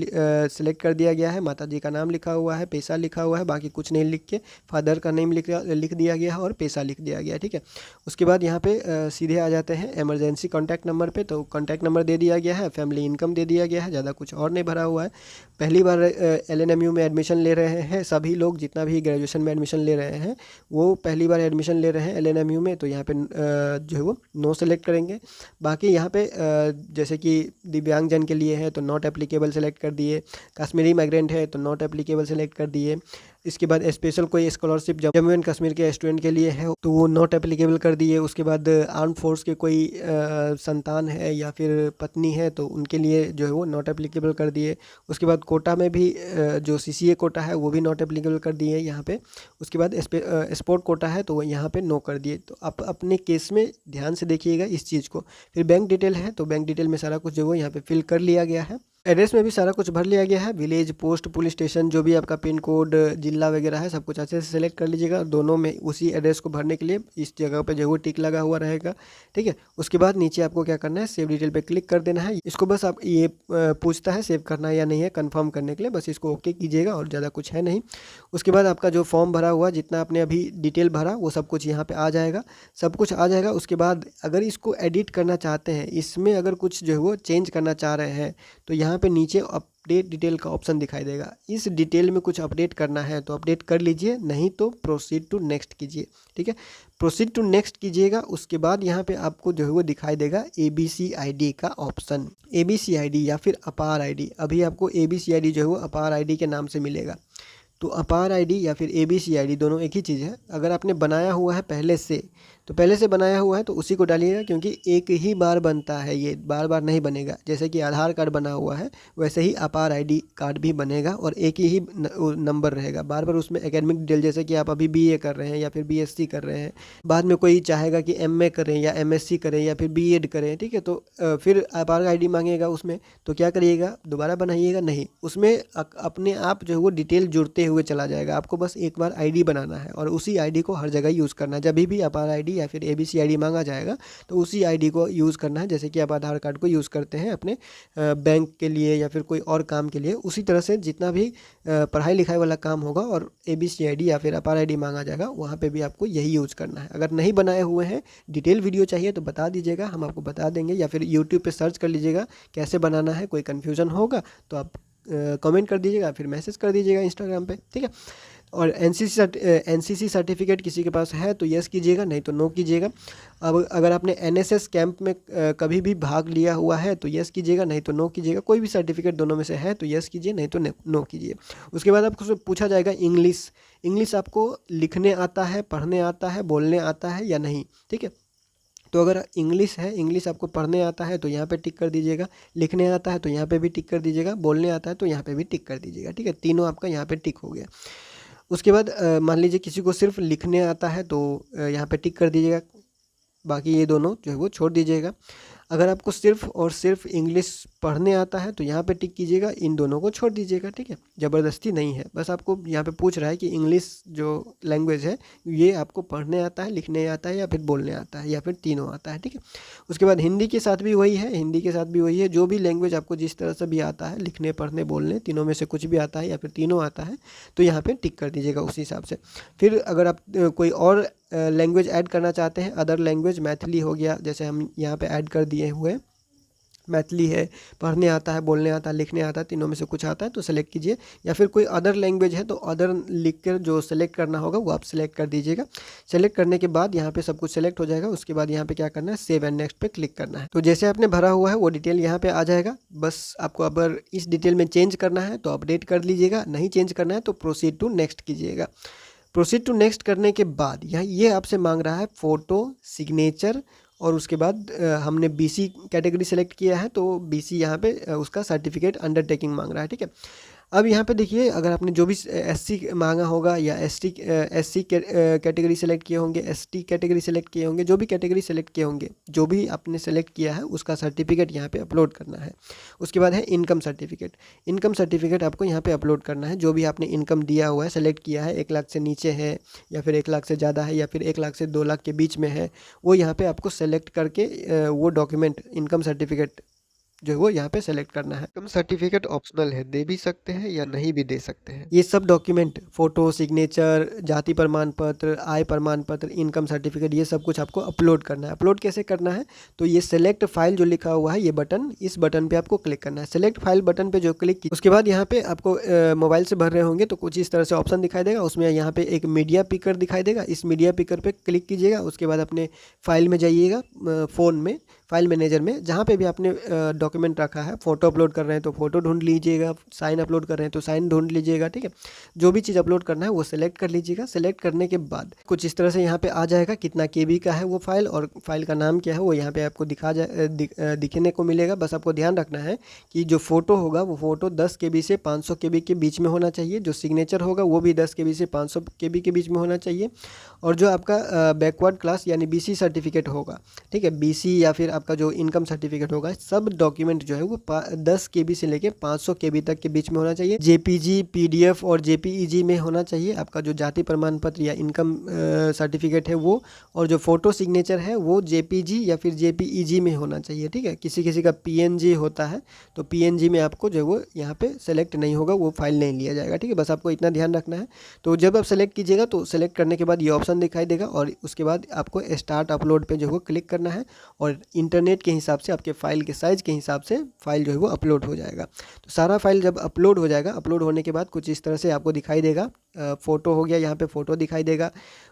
सिलेक्ट कर दिया गया है, माता जी का नाम लिखा हुआ है, पैसा लिखा हुआ है, बाकी कुछ नहीं लिख के फादर का नेम लिख दिया गया है और पैसा लिख दिया गया है। ठीक है, उसके बाद यहाँ पे सीधे आ जाते हैं इमरजेंसी कॉन्टैक्ट नंबर पे, तो कॉन्टैक्ट नंबर दे दिया गया है, फैमिली इनकम दे दिया गया है, ज़्यादा कुछ और नहीं भरा हुआ है। पहली बार LNMU में एडमिशन ले रहे हैं सभी लोग, जितना भी ग्रेजुएशन में एडमिशन ले रहे हैं वो पहली बार एडमिशन ले रहे हैं LNMU में, तो यहाँ पे जो है वो नो सेलेक्ट करेंगे। बाकी यहाँ पे जैसे कि दिव्यांगजन के लिए है तो नॉट एप्लीकेबल सेलेक्ट कर दिए, कश्मीरी माइग्रेंट है तो नॉट एप्लीकेबल सेलेक्ट कर दिए। इसके बाद स्पेशल कोई स्कॉलरशिप जम्मू एंड कश्मीर के स्टूडेंट के लिए है तो वो नॉट एप्लीकेबल कर दिए। उसके बाद आर्म फोर्स के कोई संतान है या फिर पत्नी है तो उनके लिए जो है वो नॉट एप्लीकेबल कर दिए। उसके बाद कोटा में भी जो CCA कोटा है वो भी नॉट एप्लीकेबल कर दिए यहाँ पे। उसके बाद स्पोर्ट कोटा है तो वो यहाँ पे नो कर दिए। तो आप अपने केस में ध्यान से देखिएगा इस चीज़ को। फिर बैंक डिटेल है तो बैंक डिटेल में सारा कुछ जो है यहाँ पे फिल कर लिया गया है। एड्रेस में भी सारा कुछ भर लिया गया है, विलेज, पोस्ट, पुलिस स्टेशन, जो भी आपका पिन कोड, जिला वगैरह है सब कुछ अच्छे से सेलेक्ट कर लीजिएगा। दोनों में उसी एड्रेस को भरने के लिए इस जगह पे जो है टिक लगा हुआ रहेगा। ठीक है, उसके बाद नीचे आपको क्या करना है, सेव डिटेल पे क्लिक कर देना है। इसको बस आप ये पूछता है सेव करना है या नहीं है कंफर्म करने के लिए, बस इसको ओके कीजिएगा और ज़्यादा कुछ है नहीं। उसके बाद आपका जो फॉर्म भरा हुआ, जितना आपने अभी डिटेल भरा वो सब कुछ यहाँ पर आ जाएगा, सब कुछ आ जाएगा। उसके बाद अगर इसको एडिट करना चाहते हैं, इसमें अगर कुछ जो है वो चेंज करना चाह रहे हैं तो यहाँ पे नीचे अपडेट डिटेल का ऑप्शन दिखाई देगा। इस डिटेल में कुछ अपडेट करना है तो अपडेट कर लीजिए, नहीं तो प्रोसीड टू नेक्स्ट कीजिए। ठीक है, प्रोसीड टू नेक्स्ट कीजिएगा। उसके बाद यहाँ पे आपको जो है वो दिखाई देगा ABCID का ऑप्शन, ABCID या फिर अपार ID। अभी आपको ABCID जो है वो अपार ID के नाम से मिलेगा। तो अपार ID या फिर ABCID दोनों एक ही चीज़ है। अगर आपने बनाया हुआ है पहले से तो पहले से बनाया हुआ है तो उसी को डालिएगा, क्योंकि एक ही बार बनता है, ये बार बार नहीं बनेगा। जैसे कि आधार कार्ड बना हुआ है वैसे ही अपार ID कार्ड भी बनेगा और एक ही नंबर रहेगा। बार बार उसमें एकेडमिक डिटेल, जैसे कि आप अभी BA कर रहे हैं या फिर BSc कर रहे हैं, बाद में कोई चाहेगा कि MA करें या MSc करें या फिर B.Ed करें, ठीक है, तो फिर अपार ID मांगेगा उसमें, तो क्या करिएगा, दोबारा बनाइएगा नहीं, उसमें अपने आप जो है वो डिटेल जुड़ते हुए चला जाएगा। आपको बस एक बार आईडी बनाना है और उसी आईडी को हर जगह यूज़ करना है। जब भी अपार आईडी या फिर एबीसी आईडी मांगा जाएगा तो उसी आईडी को यूज़ करना है, जैसे कि आप आधार कार्ड को यूज़ करते हैं अपने बैंक के लिए या फिर कोई और काम के लिए। उसी तरह से जितना भी पढ़ाई लिखाई वाला काम होगा और एबीसी आईडी या फिर अपार आईडी मांगा जाएगा, वहाँ पे भी आपको यही यूज़ करना है। अगर नहीं बनाए हुए हैं, डिटेल वीडियो चाहिए तो बता दीजिएगा, हम आपको बता देंगे, या फिर यूट्यूब पे सर्च कर लीजिएगा कैसे बनाना है। कोई कन्फ्यूज़न होगा तो आप कमेंट कर दीजिएगा, फिर मैसेज कर दीजिएगा इंस्टाग्राम पे, ठीक है। और एनसीसी सर्टिफिकेट किसी के पास है तो यस कीजिएगा, नहीं तो नो कीजिएगा। अब अगर आपने एनएसएस कैंप में कभी भी भाग लिया हुआ है तो यस कीजिएगा, नहीं तो नो कीजिएगा। कोई भी सर्टिफिकेट दोनों में से है तो यस कीजिए, नहीं तो नो कीजिए। उसके बाद आपको पूछा जाएगा इंग्लिश आपको लिखने आता है, पढ़ने आता है, बोलने आता है या नहीं, ठीक है। तो अगर इंग्लिश है, इंग्लिश आपको पढ़ने आता है तो यहाँ पे टिक कर दीजिएगा, लिखने आता है तो यहाँ पे भी टिक कर दीजिएगा, बोलने आता है तो यहाँ पे भी टिक कर दीजिएगा, ठीक है। तीनों आपका यहाँ पे टिक हो गया। उसके बाद मान लीजिए किसी को सिर्फ लिखने आता है तो यहाँ पे टिक कर दीजिएगा, बाकी ये दोनों जो है वो छोड़ दीजिएगा। अगर आपको सिर्फ और सिर्फ इंग्लिश पढ़ने आता है तो यहाँ पे टिक कीजिएगा, इन दोनों को छोड़ दीजिएगा, ठीक है। ज़बरदस्ती नहीं है, बस आपको यहाँ पे पूछ रहा है कि इंग्लिश जो लैंग्वेज है ये आपको पढ़ने आता है, लिखने आता है या फिर बोलने आता है या फिर तीनों आता है, ठीक है। उसके बाद हिंदी के साथ भी वही है, हिंदी के साथ भी वही है। जो भी लैंग्वेज आपको जिस तरह से भी आता है, लिखने पढ़ने बोलने तीनों में से कुछ भी आता है या फिर तीनों आता है तो यहाँ पर टिक कर दीजिएगा उसी हिसाब से। फिर अगर आप कोई और लैंग्वेज ऐड करना चाहते हैं, अदर लैंग्वेज मैथिली हो गया, जैसे हम यहाँ पे ऐड कर दिए हुए मैथिली है, पढ़ने आता है, बोलने आता है, लिखने आता है, तीनों में से कुछ आता है तो सेलेक्ट कीजिए। या फिर कोई अदर लैंग्वेज है तो अदर लिख कर जो सेलेक्ट करना होगा वो आप सेलेक्ट कर दीजिएगा। सेलेक्ट करने के बाद यहाँ पे सब कुछ सेलेक्ट हो जाएगा। उसके बाद यहाँ पे क्या करना है, सेव एंड नेक्स्ट पे क्लिक करना है। तो जैसे आपने भरा हुआ है वो डिटेल यहाँ पे आ जाएगा। बस आपको अगर इस डिटेल में चेंज करना है तो अपडेट कर लीजिएगा, नहीं चेंज करना है तो प्रोसीड टू नेक्स्ट कीजिएगा। प्रोसीड टू नेक्स्ट करने के बाद यहाँ ये आपसे मांग रहा है फ़ोटो, सिग्नेचर और उसके बाद हमने बीसी कैटेगरी सेलेक्ट किया है तो बीसी यहाँ पे उसका सर्टिफिकेट अंडरटेकिंग मांग रहा है, ठीक है। अब यहाँ पे देखिए, अगर आपने जो भी एससी मांगा होगा या एससी कैटेगरी सेलेक्ट किए होंगे, एसटी कैटेगरी सेलेक्ट किए होंगे, जो भी कैटेगरी सेलेक्ट किए होंगे, जो भी आपने सेलेक्ट किया है उसका सर्टिफिकेट यहाँ पे अपलोड करना है। उसके बाद है इनकम सर्टिफिकेट। इनकम सर्टिफिकेट आपको यहाँ पे अपलोड करना है। जो भी आपने इनकम दिया हुआ है, सेलेक्ट किया है, 1 लाख से नीचे है या फिर 1 लाख से ज़्यादा है या फिर 1 लाख से 2 लाख के बीच में है, वो यहाँ पर आपको सेलेक्ट करके वो डॉक्यूमेंट इनकम सर्टिफिकेट जो है वो यहाँ पे सेलेक्ट करना है। इनकम सर्टिफिकेट ऑप्शनल है, दे भी सकते हैं या नहीं भी दे सकते हैं। ये सब डॉक्यूमेंट, फोटो, सिग्नेचर, जाति प्रमाण पत्र, आय प्रमाण पत्र, इनकम सर्टिफिकेट, ये सब कुछ आपको अपलोड करना है। अपलोड कैसे करना है, तो ये सेलेक्ट फाइल जो लिखा हुआ है, ये बटन, इस बटन पे आपको क्लिक करना है। सेलेक्ट फाइल बटन पे जो क्लिक की उसके बाद यहाँ पे आपको मोबाइल से भर रहे होंगे तो कुछ इस तरह से ऑप्शन दिखाई देगा। उसमें यहाँ पे एक मीडिया पिकर दिखाई देगा, इस मीडिया पिकर पे क्लिक कीजिएगा। उसके बाद अपने फाइल में जाइएगा, फ़ोन में फाइल मैनेजर में, जहाँ पे भी आपने डॉक्यूमेंट रखा है। फ़ोटो अपलोड कर रहे हैं तो फ़ोटो ढूंढ लीजिएगा, साइन अपलोड कर रहे हैं तो साइन ढूंढ लीजिएगा, ठीक है। जो भी चीज़ अपलोड करना है वो सेलेक्ट कर लीजिएगा। सेलेक्ट करने के बाद कुछ इस तरह से यहाँ पे आ जाएगा कितना केबी का है वो फाइल और फाइल का नाम क्या है वो यहाँ पे आपको दिखने को मिलेगा। बस आपको ध्यान रखना है कि जो फ़ोटो होगा वो फ़ोटो 10 केबी से 500 केबी के बीच में होना चाहिए। जो सिग्नेचर होगा वो भी 10 केबी से 500 केबी के बीच में होना चाहिए। और जो आपका बैकवर्ड क्लास यानी बीसी सर्टिफिकेट होगा, ठीक है, बीसी या फिर आपका जो इनकम सर्टिफिकेट होगा, सब डॉक्यूमेंट जो है वो 10 केबी से लेके 500 केबी तक के बीच में होना चाहिए। जेपीजी, पीडीएफ और जेपीईजी में होना चाहिए आपका जो जाति प्रमाण पत्र या इनकम सर्टिफिकेट है वो। और जो फोटो सिग्नेचर है वो जेपीजी या फिर जेपीईजी में होना चाहिए, ठीक है। किसी किसी का पीएनजी होता है तो पीएनजी में आपको जो है वो यहाँ पे सेलेक्ट नहीं होगा, वो फाइल नहीं लिया जाएगा, ठीक है। बस आपको इतना ध्यान रखना है। तो जब आप सेलेक्ट कीजिएगा तो सेलेक्ट करने के बाद ये ऑप्शन दिखाई देगा और उसके बाद आपको स्टार्ट अपलोड पे जो है वो क्लिक करना है और इंटरनेट के हिसाब से आपके फाइल के साइज़ के हिसाब से फाइल जो है वो अपलोड हो जाएगा। तो सारा फाइल जब अपलोड हो जाएगा, अपलोड होने के बाद कुछ इस तरह से आपको दिखाई देगा। फ़ोटो हो गया, यहाँ पे फ़ोटो दिखाई देगा।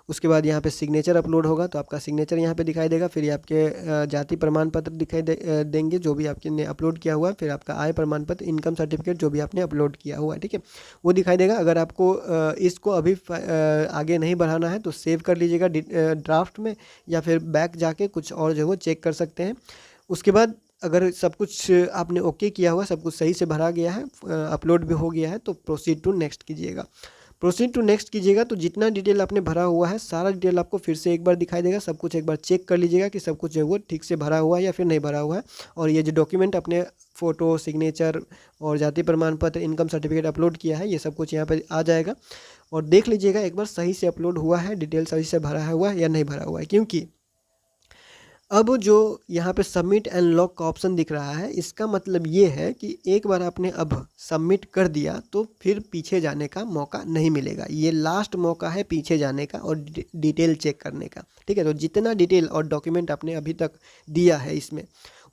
उसके बाद यहाँ पे सिग्नेचर अपलोड होगा तो आपका सिग्नेचर यहाँ पे दिखाई देगा। फिर आपके जाति प्रमाण पत्र दिखाई देंगे जो भी आपने अपलोड किया हुआ है। फिर आपका आय प्रमाण पत्र, इनकम सर्टिफिकेट जो भी आपने अपलोड किया हुआ है, ठीक है, वो दिखाई देगा। अगर आपको इसको अभी आगे नहीं बढ़ाना है तो सेव कर लीजिएगा ड्राफ्ट में या फिर बैक जाके कुछ और जो है वो चेक कर सकते हैं। उसके बाद अगर सब कुछ आपने ओके किया हुआ, सब कुछ सही से भरा गया है, अपलोड भी हो गया है तो प्रोसीड टू नेक्स्ट कीजिएगा। प्रोसीड टू नेक्स्ट कीजिएगा तो जितना डिटेल आपने भरा हुआ है सारा डिटेल आपको फिर से एक बार दिखाई देगा। सब कुछ एक बार चेक कर लीजिएगा कि सब कुछ जो है वो ठीक से भरा हुआ है या फिर नहीं भरा हुआ है। और ये जो डॉक्यूमेंट अपने फ़ोटो, सिग्नेचर और जाति प्रमाण पत्र, इनकम सर्टिफिकेट अपलोड किया है, ये सब कुछ यहाँ पर आ जाएगा। और देख लीजिएगा एक बार सही से अपलोड हुआ है, डिटेल सही से भरा हुआ है या नहीं भरा हुआ है। क्योंकि अब जो यहाँ पे सबमिट एंड लॉक का ऑप्शन दिख रहा है, इसका मतलब ये है कि एक बार आपने अब सबमिट कर दिया तो फिर पीछे जाने का मौका नहीं मिलेगा। ये लास्ट मौका है पीछे जाने का और डिटेल चेक करने का। ठीक है, तो जितना डिटेल और डॉक्यूमेंट आपने अभी तक दिया है इसमें,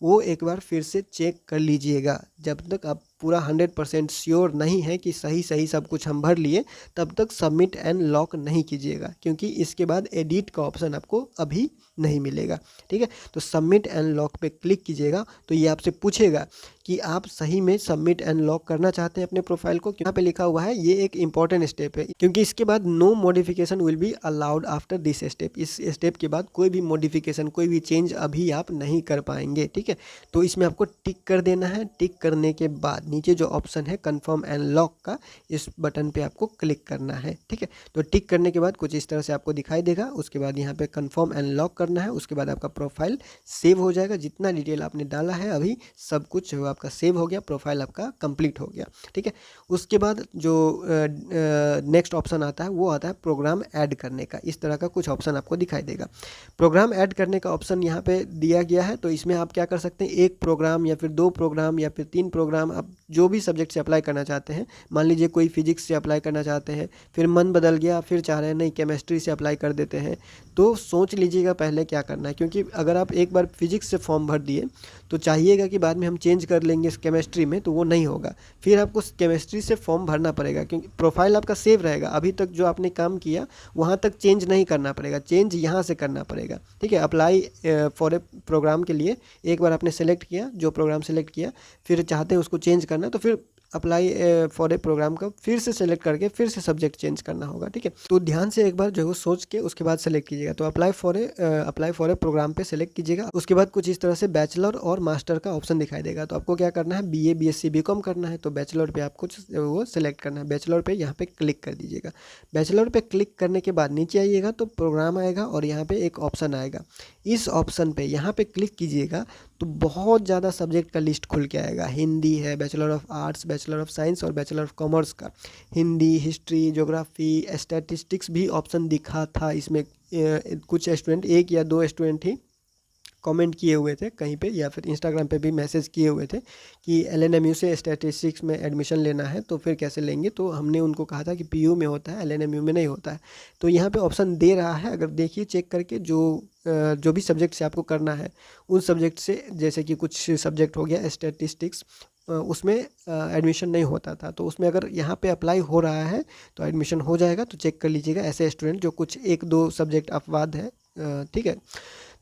वो एक बार फिर से चेक कर लीजिएगा। जब तक आप पूरा 100% श्योर नहीं है कि सही सही सब कुछ हम भर लिए, तब तक सबमिट एंड लॉक नहीं कीजिएगा, क्योंकि इसके बाद एडिट का ऑप्शन आपको अभी नहीं मिलेगा। ठीक है, तो सबमिट एंड लॉक पे क्लिक कीजिएगा तो ये आपसे पूछेगा कि आप सही में सबमिट एंड लॉक करना चाहते हैं अपने प्रोफाइल को। यहाँ पे लिखा हुआ है ये एक इंपॉर्टेंट स्टेप है, क्योंकि इसके बाद no modification will be allowed after this step. इस स्टेप के बाद कोई भी मॉडिफिकेशन, कोई भी चेंज अभी आप नहीं कर पाएंगे। ठीक है, तो इसमें आपको टिक कर देना है। टिक करने के बाद नीचे जो ऑप्शन है कन्फर्म एंड लॉक का, इस बटन पे आपको क्लिक करना है। ठीक है, तो टिक करने के बाद कुछ इस तरह से आपको दिखाई देगा। उसके बाद यहाँ पे कन्फर्म एंड लॉक करना है। उसके बाद आपका प्रोफाइल सेव हो जाएगा। जितना डिटेल आपने डाला है अभी सब कुछ आपका सेव हो गया, प्रोफाइल आपका कंप्लीट हो गया। ठीक है, उसके बाद जो नेक्स्ट ऑप्शन आता है वो आता है प्रोग्राम ऐड करने का। इस तरह का कुछ ऑप्शन आपको दिखाई देगा। प्रोग्राम ऐड करने का ऑप्शन यहाँ पे दिया गया है। तो इसमें आप क्या कर सकते हैं, एक प्रोग्राम या फिर 2 प्रोग्राम या फिर 3 प्रोग्राम, आप जो भी सब्जेक्ट से अप्लाई करना चाहते हैं। मान लीजिए कोई फिजिक्स से अप्लाई करना चाहते हैं, फिर मन बदल गया, फिर चाह रहे हैं नहीं केमिस्ट्री से अप्लाई कर देते हैं, तो सोच लीजिएगा पहले क्या करना है। क्योंकि अगर आप एक बार फिजिक्स से फॉर्म भर दिए तो चाहिएगा कि बाद में हम चेंज कर लेंगे केमिस्ट्री में, तो वो नहीं होगा। फिर आपको केमिस्ट्री से फॉर्म भरना पड़ेगा, क्योंकि प्रोफाइल आपका सेव रहेगा। अभी तक जो आपने काम किया वहाँ तक चेंज नहीं करना पड़ेगा, चेंज यहाँ से करना पड़ेगा। ठीक है, अप्लाई फॉर ए प्रोग्राम के लिए एक बार आपने सेलेक्ट किया, जो प्रोग्राम सेलेक्ट किया, फिर चाहते हैं उसको चेंज करना, तो फिर अप्लाई फॉर ए प्रोग्राम का फिर से सेलेक्ट करके फिर से सब्जेक्ट चेंज करना होगा। ठीक है, तो ध्यान से एक बार जो है वो सोच के उसके बाद सेलेक्ट कीजिएगा। तो अप्लाई फॉर ए प्रोग्राम पे सेलेक्ट कीजिएगा। उसके बाद कुछ इस तरह से बैचलर और मास्टर का ऑप्शन दिखाई देगा। तो आपको क्या करना है, बीए, बीएससी, बीकॉम करना है, तो बैचलर पे आपको वो सेलेक्ट करना है। बैचलर पे यहाँ पे क्लिक कर दीजिएगा। बैचलर पे क्लिक करने के बाद नीचे आइएगा तो प्रोग्राम आएगा और यहाँ पे एक ऑप्शन आएगा। इस ऑप्शन पे यहाँ पे क्लिक कीजिएगा तो बहुत ज़्यादा सब्जेक्ट का लिस्ट खुल के आएगा। हिंदी है, bachelor of arts, bachelor of science और बैचलर ऑफ कॉमर्स का। हिंदी, हिस्ट्री, ज्योग्राफी, स्टैटिस्टिक्स भी ऑप्शन दिखा था इसमें। कुछ स्टूडेंट, 1 या 2 स्टूडेंट ही कमेंट किए हुए थे कहीं पे, या फिर इंस्टाग्राम पे भी मैसेज किए हुए थे कि एलएनएमयू से स्टैटिस्टिक्स में एडमिशन लेना है तो फिर कैसे लेंगे। तो हमने उनको कहा था कि पीयू में होता है, एलएनएमयू में नहीं होता है। तो यहाँ पे ऑप्शन दे रहा है, अगर देखिए चेक करके, जो भी सब्जेक्ट से आपको करना है उन सब्जेक्ट से, जैसे कि कुछ सब्जेक्ट हो गया स्टैटिस्टिक्स, उसमें एडमिशन नहीं होता था, तो उसमें अगर यहाँ पे अप्लाई हो रहा है तो एडमिशन हो जाएगा। तो चेक कर लीजिएगा ऐसे स्टूडेंट जो कुछ 1-2 सब्जेक्ट अपवाद है। ठीक है,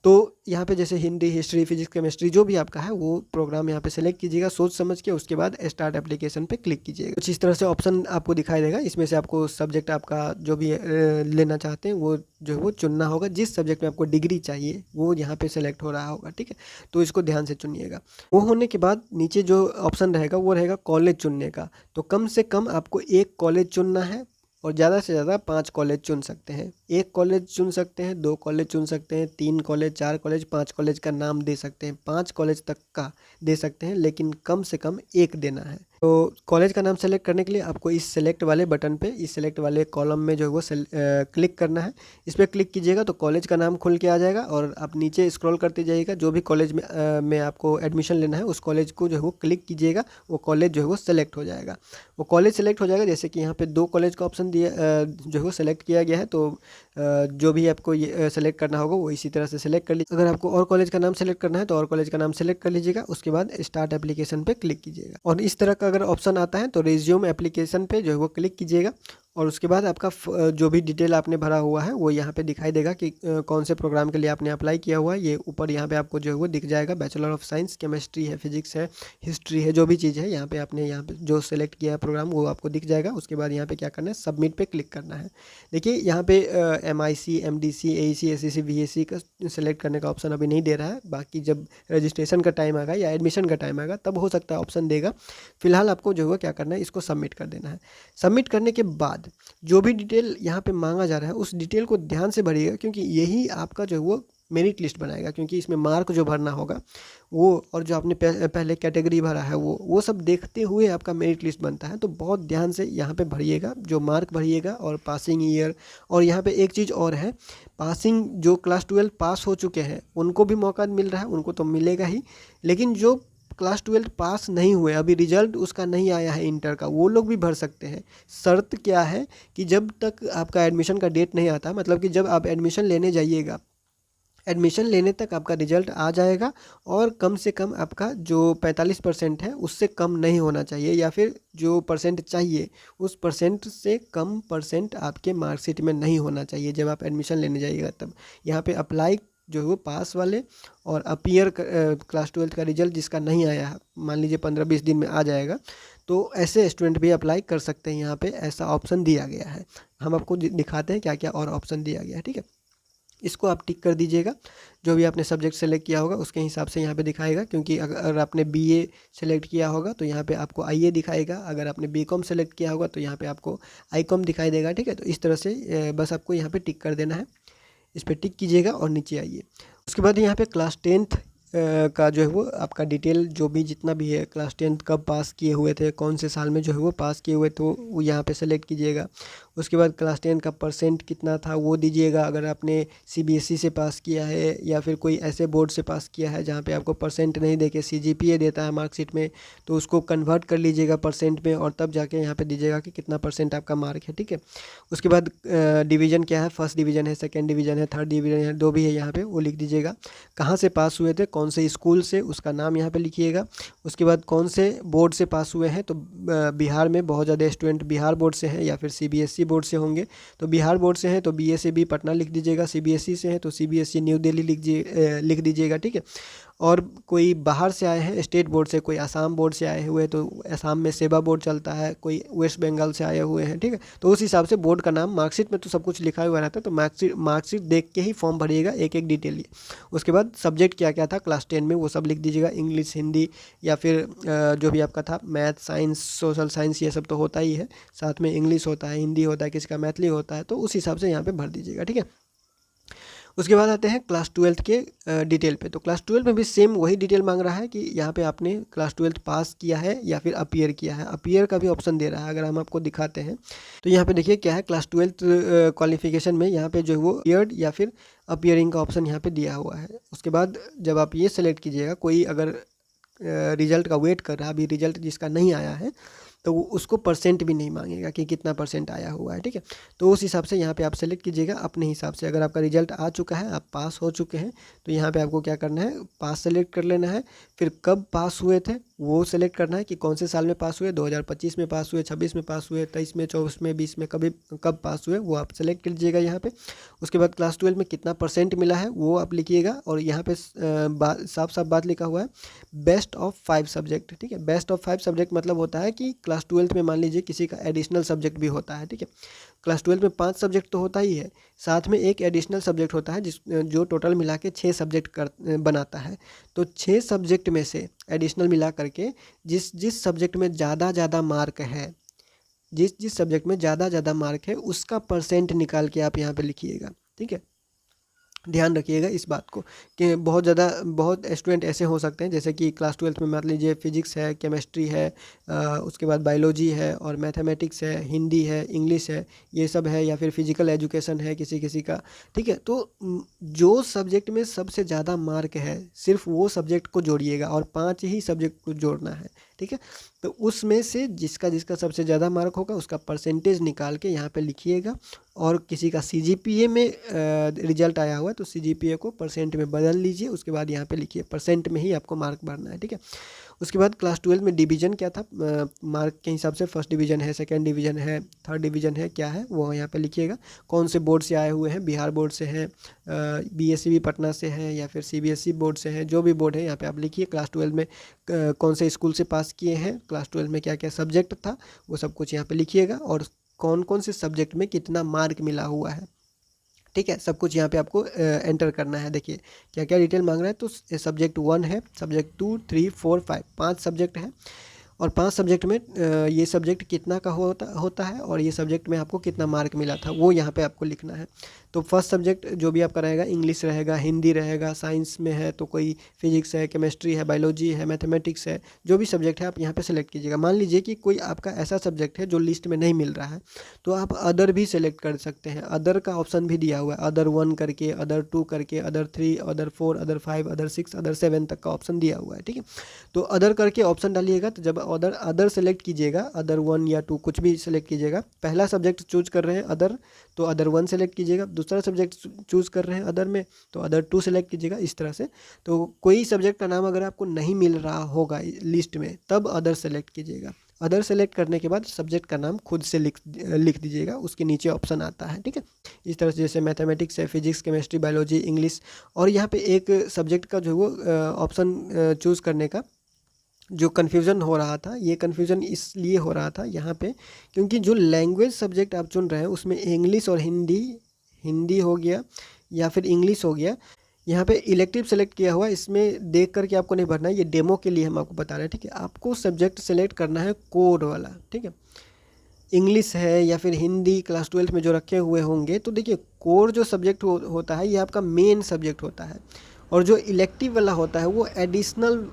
तो यहाँ पे जैसे हिंदी, हिस्ट्री, फिजिक्स, केमिस्ट्री जो भी आपका है वो प्रोग्राम यहाँ पे सेलेक्ट कीजिएगा सोच समझ के। उसके बाद स्टार्ट एप्लीकेशन पे क्लिक कीजिएगा। कुछ इस तरह से ऑप्शन आपको दिखाई देगा। इसमें से आपको सब्जेक्ट आपका जो भी लेना चाहते हैं वो जो है वो चुनना होगा। जिस सब्जेक्ट में आपको डिग्री चाहिए वो यहाँ पे सेलेक्ट हो रहा होगा। ठीक है, तो इसको ध्यान से चुनिएगा। वो होने के बाद नीचे जो ऑप्शन रहेगा वो रहेगा कॉलेज चुनने का। तो कम से कम आपको 1 कॉलेज चुनना है और ज़्यादा से ज़्यादा 5 कॉलेज चुन सकते हैं। 1 कॉलेज चुन सकते हैं, 2 कॉलेज चुन सकते हैं, 3 कॉलेज, 4 कॉलेज, 5 कॉलेज का नाम दे सकते हैं। 5 कॉलेज तक का दे सकते हैं, लेकिन कम से कम 1 देना है। तो कॉलेज का नाम सेलेक्ट करने के लिए आपको इस सेलेक्ट वाले बटन पे, इस सेलेक्ट वाले कॉलम में जो है वो क्लिक करना है। इस पर क्लिक कीजिएगा तो कॉलेज का नाम खुल के आ जाएगा और आप नीचे स्क्रॉल करते जाइएगा। जो भी कॉलेज में आपको एडमिशन लेना है उस कॉलेज को जो है वो क्लिक कीजिएगा। वो कॉलेज जो है वो सेलेक्ट हो जाएगा। वो कॉलेज सेलेक्ट हो जाएगा। जैसे कि यहाँ पे 2 कॉलेज का ऑप्शन दिया जो है वो सेलेक्ट किया गया है, तो जो भी आपको ये सेलेक्ट करना होगा वो इसी तरह से सेलेक्ट कर लीजिए। अगर आपको और कॉलेज का नाम सेलेक्ट करना है तो और कॉलेज का नाम सेलेक्ट कर लीजिएगा। उसके बाद स्टार्ट एप्लीकेशन पे क्लिक कीजिएगा। और इस तरह का अगर ऑप्शन आता है तो रिज्यूम एप्लीकेशन पे जो है वो क्लिक कीजिएगा। और उसके बाद आपका जो भी डिटेल आपने भरा हुआ है वो यहाँ पे दिखाई देगा कि कौन से प्रोग्राम के लिए आपने अप्लाई किया हुआ है। ये ऊपर यहाँ पे आपको जो है वो दिख जाएगा। बैचलर ऑफ साइंस, केमिस्ट्री है, फिजिक्स है, हिस्ट्री है, जो भी चीज़ है यहाँ पे आपने यहाँ पे जो सेलेक्ट किया है प्रोग्राम वो आपको दिख जाएगा। उसके बाद यहाँ पे क्या करना है, सबमिट पे क्लिक करना है। देखिए यहाँ पे MIC, MDC, AEC, SEC, VAC का सेलेक्ट करने का ऑप्शन अभी नहीं दे रहा है। बाकी जब रजिस्ट्रेशन का टाइम आएगा या एडमिशन का टाइम आएगा तब हो सकता है ऑप्शन देगा। फिलहाल आपको जो है क्या करना है, इसको सबमिट कर देना है। सबमिट करने के बाद बाद जो भी डिटेल यहाँ पे मांगा जा रहा है उस डिटेल को ध्यान से भरिएगा, क्योंकि यही आपका जो है वो मेरिट लिस्ट बनाएगा, क्योंकि इसमें मार्क जो भरना होगा वो और जो आपने पहले कैटेगरी भरा है वो सब देखते हुए आपका मेरिट लिस्ट बनता है। तो बहुत ध्यान से यहाँ पे भरिएगा, जो मार्क भरिएगा और पासिंग ईयर। और यहाँ पे एक चीज़ और है, पासिंग जो क्लास 12 पास हो चुके हैं उनको भी मौका मिल रहा है, उनको तो मिलेगा ही, लेकिन जो क्लास 12 पास नहीं हुए, अभी रिजल्ट उसका नहीं आया है इंटर का, वो लोग भी भर सकते हैं। शर्त क्या है कि जब तक आपका एडमिशन का डेट नहीं आता, मतलब कि जब आप एडमिशन लेने जाइएगा, एडमिशन लेने तक आपका रिजल्ट आ जाएगा और कम से कम आपका जो 45% है उससे कम नहीं होना चाहिए, या फिर जो परसेंट चाहिए उस परसेंट से कम परसेंट आपके मार्कशीट में नहीं होना चाहिए जब आप एडमिशन लेने जाइएगा। तब यहाँ पे अप्लाई जो है वो पास वाले और अपीयर क्लास 12 का रिजल्ट जिसका नहीं आया है, मान लीजिए 15-20 दिन में आ जाएगा, तो ऐसे स्टूडेंट भी अप्लाई कर सकते हैं। यहाँ पे ऐसा ऑप्शन दिया गया है। हम आपको दिखाते हैं क्या क्या और ऑप्शन दिया गया है, ठीक है। इसको आप टिक कर दीजिएगा, जो भी आपने सब्जेक्ट सेलेक्ट किया होगा उसके हिसाब से यहाँ पे दिखाएगा, क्योंकि अगर आपने बीए सेलेक्ट किया होगा तो यहाँ पे आपको आईए दिखाएगा, अगर आपने बीकॉम सेलेक्ट किया होगा तो यहाँ पे आपको आईकॉम दिखाई देगा, ठीक है। तो इस तरह से बस आपको यहाँ पे टिक कर देना है, इस पर टिक कीजिएगा और नीचे आइए। उसके बाद यहाँ पे क्लास 10th का जो है वो आपका डिटेल जो भी जितना भी है, क्लास 10th कब पास किए हुए थे, कौन से साल में जो है वो पास किए हुए, तो वो यहाँ पे सेलेक्ट कीजिएगा। उसके बाद क्लास 10 का परसेंट कितना था वो दीजिएगा, अगर आपने सीबीएसई से पास किया है या फिर कोई ऐसे बोर्ड से पास किया है जहाँ पे आपको परसेंट नहीं देके सीजीपीए देता है मार्कशीट में, तो उसको कन्वर्ट कर लीजिएगा परसेंट में और तब जाके यहाँ पे दीजिएगा कि कितना परसेंट आपका मार्क है, ठीक है। उसके बाद डिवीज़न क्या है, फर्स्ट डिवीज़न है, सेकेंड डिवीज़न है, थर्ड डिवीज़न है, जो भी है यहाँ पे वो लिख दीजिएगा। कहाँ से पास हुए थे, कौन से स्कूल से, उसका नाम यहाँ पे लिखिएगा। उसके बाद कौन से बोर्ड से पास हुए हैं, तो बिहार में बहुत ज़्यादा स्टूडेंट बिहार बोर्ड से हैं या फिर सीबीएसई बोर्ड से होंगे, तो बिहार बोर्ड से हैं तो बीएसएबी पटना लिख दीजिएगा, सीबीएसई से हैं तो सीबीएसई न्यू दिल्ली लिख दीजिएगा, ठीक है। और कोई बाहर से आए हैं स्टेट बोर्ड से, कोई आसाम बोर्ड से आए हुए तो आसाम में सेवा बोर्ड चलता है, कोई वेस्ट बंगाल से आए हुए हैं, ठीक है। तो उस हिसाब से बोर्ड का नाम, मार्कशीट में तो सब कुछ लिखा हुआ रहता है, तो मार्कशीट देख के ही फॉर्म भरिएगा, एक एक डिटेल लिए। उसके बाद सब्जेक्ट क्या क्या था क्लास 10 में वो सब लिख दीजिएगा, इंग्लिश, हिंदी या फिर जो भी आपका था, मैथ, साइंस, सोशल साइंस, ये सब तो होता ही है, साथ में इंग्लिश होता है, हिंदी होता है, किसी का मैथिली होता है, तो उस हिसाब से यहाँ पे भर दीजिएगा, ठीक है। उसके बाद आते हैं क्लास 12 के डिटेल पे। तो क्लास 12 में भी सेम वही डिटेल मांग रहा है कि यहाँ पे आपने क्लास 12 पास किया है या फिर अपीयर किया है। अपीयर का भी ऑप्शन दे रहा है, अगर हम आपको दिखाते हैं तो यहाँ पे देखिए क्या है, क्लास 12 क्वालिफिकेशन में यहाँ पे जो है वो अपीयर्ड या फिर अपीयरिंग का ऑप्शन यहाँ पे दिया हुआ है। उसके बाद जब आप ये सेलेक्ट कीजिएगा, कोई अगर रिजल्ट का वेट कर रहा है, अभी रिजल्ट जिसका नहीं आया है तो उसको परसेंट भी नहीं मांगेगा कि कितना परसेंट आया हुआ है, ठीक है। तो उस हिसाब से यहाँ पे आप सेलेक्ट कीजिएगा अपने हिसाब से। अगर आपका रिजल्ट आ चुका है, आप पास हो चुके हैं, तो यहाँ पे आपको क्या करना है, पास सेलेक्ट कर लेना है। फिर कब पास हुए थे वो सेलेक्ट करना है कि कौन से साल में पास हुए, 2025 में पास हुए, 26 में पास हुए, 23 में, 24 में, 20 में, कब पास हुए वो आप सेलेक्ट कर लीजिएगा यहाँ पे। उसके बाद क्लास 12 में कितना परसेंट मिला है वो आप लिखिएगा, और यहाँ पे साफ साफ बात लिखा हुआ है, बेस्ट ऑफ 5 सब्जेक्ट, ठीक है। बेस्ट ऑफ 5 सब्जेक्ट मतलब होता है कि क्लास 12 में मान लीजिए किसी का एडिशनल सब्जेक्ट भी होता है, ठीक है। क्लास 12 में 5 सब्जेक्ट तो होता ही है, साथ में एक एडिशनल सब्जेक्ट होता है जो टोटल मिला के 6 सब्जेक्ट बनाता है। तो 6 सब्जेक्ट में से एडिशनल मिला करके जिस सब्जेक्ट में ज़्यादा मार्क है, जिस सब्जेक्ट में ज़्यादा मार्क है उसका परसेंट निकाल के आप यहाँ पे लिखिएगा, ठीक है। ध्यान रखिएगा इस बात को कि बहुत स्टूडेंट ऐसे हो सकते हैं, जैसे कि क्लास 12 में मान लीजिए फिजिक्स है, केमिस्ट्री है, उसके बाद बायोलॉजी है और मैथमेटिक्स है, हिंदी है, इंग्लिश है, ये सब है, या फिर फिजिकल एजुकेशन है किसी का, ठीक है। तो जो सब्जेक्ट में सबसे ज़्यादा मार्क है सिर्फ वो सब्जेक्ट को जोड़िएगा, और 5 ही सब्जेक्ट को जोड़ना है, ठीक है। तो उसमें से जिसका सबसे ज़्यादा मार्क होगा उसका परसेंटेज निकाल के यहाँ पे लिखिएगा। और किसी का सीजीपीए में रिजल्ट आया हुआ है तो सीजीपीए को परसेंट में बदल लीजिए, उसके बाद यहाँ पे लिखिए, परसेंट में ही आपको मार्क भरना है, ठीक है। उसके बाद क्लास 12 में डिवीज़न क्या था, मार्क के हिसाब से फर्स्ट डिवीज़न है, सेकंड डिवीज़न है, थर्ड डिवीज़न है, क्या है वो यहाँ पे लिखिएगा। कौन से बोर्ड से आए हुए हैं, बिहार बोर्ड से हैं, बीएसईबी पटना से हैं या फिर सीबीएसई बोर्ड से हैं, जो भी बोर्ड है यहाँ पे आप लिखिए। क्लास 12 में कौन से स्कूल से पास किए हैं, क्लास 12 में क्या क्या सब्जेक्ट था वो सब कुछ यहाँ पे लिखिएगा, और कौन कौन से सब्जेक्ट में कितना मार्क मिला हुआ है, ठीक है। सब कुछ यहाँ पे आपको एंटर करना है। देखिए क्या क्या डिटेल मांग रहा है, तो सब्जेक्ट 1 है, सब्जेक्ट 2, 3, 4, 5 सब्जेक्ट है। और 5 सब्जेक्ट में ये सब्जेक्ट कितना का होता है और ये सब्जेक्ट में आपको कितना मार्क मिला था वो यहाँ पे आपको लिखना है। तो फर्स्ट सब्जेक्ट जो भी आपका रहेगा, इंग्लिश रहेगा, हिंदी रहेगा, साइंस में है तो कोई फिजिक्स है, केमिस्ट्री है, बायोलॉजी है, मैथमेटिक्स है, जो भी सब्जेक्ट है आप यहाँ पे सेलेक्ट कीजिएगा। मान लीजिए कि कोई आपका ऐसा सब्जेक्ट है जो लिस्ट में नहीं मिल रहा है, तो आप अदर भी सेलेक्ट कर सकते हैं। अदर का ऑप्शन भी दिया हुआ है, अदर 1 करके, अदर 2 करके, other 3, other 4, other 5, other 6, other 7 तक का ऑप्शन दिया हुआ है, ठीक है। तो अदर करके ऑप्शन डालिएगा, तो जब अदर सेलेक्ट कीजिएगा, अदर 1 या 2 कुछ भी सेलेक्ट कीजिएगा। पहला सब्जेक्ट चूज कर रहे हैं अदर, तो अदर 1 सेलेक्ट कीजिएगा। दूसरा सब्जेक्ट चूज कर रहे हैं अदर में, तो अदर 2 सेलेक्ट कीजिएगा, इस तरह से। तो कोई सब्जेक्ट का नाम अगर आपको नहीं मिल रहा होगा लिस्ट में, तब अदर सेलेक्ट कीजिएगा। अदर सेलेक्ट करने के बाद सब्जेक्ट का नाम खुद से लिख दीजिएगा, उसके नीचे ऑप्शन आता है, ठीक है। इस तरह से जैसे मैथमेटिक्स है, फिजिक्स, केमिस्ट्री, बायोलॉजी, इंग्लिश। और यहाँ पे एक सब्जेक्ट का जो वो ऑप्शन चूज करने का जो कन्फ्यूज़न हो रहा था, ये कन्फ्यूज़न इसलिए हो रहा था यहाँ पे, क्योंकि जो लैंग्वेज सब्जेक्ट आप चुन रहे हैं उसमें इंग्लिश और हिंदी हो गया या फिर इंग्लिश हो गया। यहाँ पे इलेक्टिव सेलेक्ट किया हुआ है, इसमें देख करके आपको नहीं भरना है, ये डेमो के लिए हम आपको बता रहे हैं, ठीक है। आपको सब्जेक्ट सेलेक्ट करना है कोर वाला, ठीक है। इंग्लिश है या फिर हिंदी क्लास 12 में जो रखे हुए होंगे, तो देखिए कोर जो सब्जेक्ट होता है ये आपका मेन सब्जेक्ट होता है, और जो इलेक्टिव वाला होता है वो एडिशनल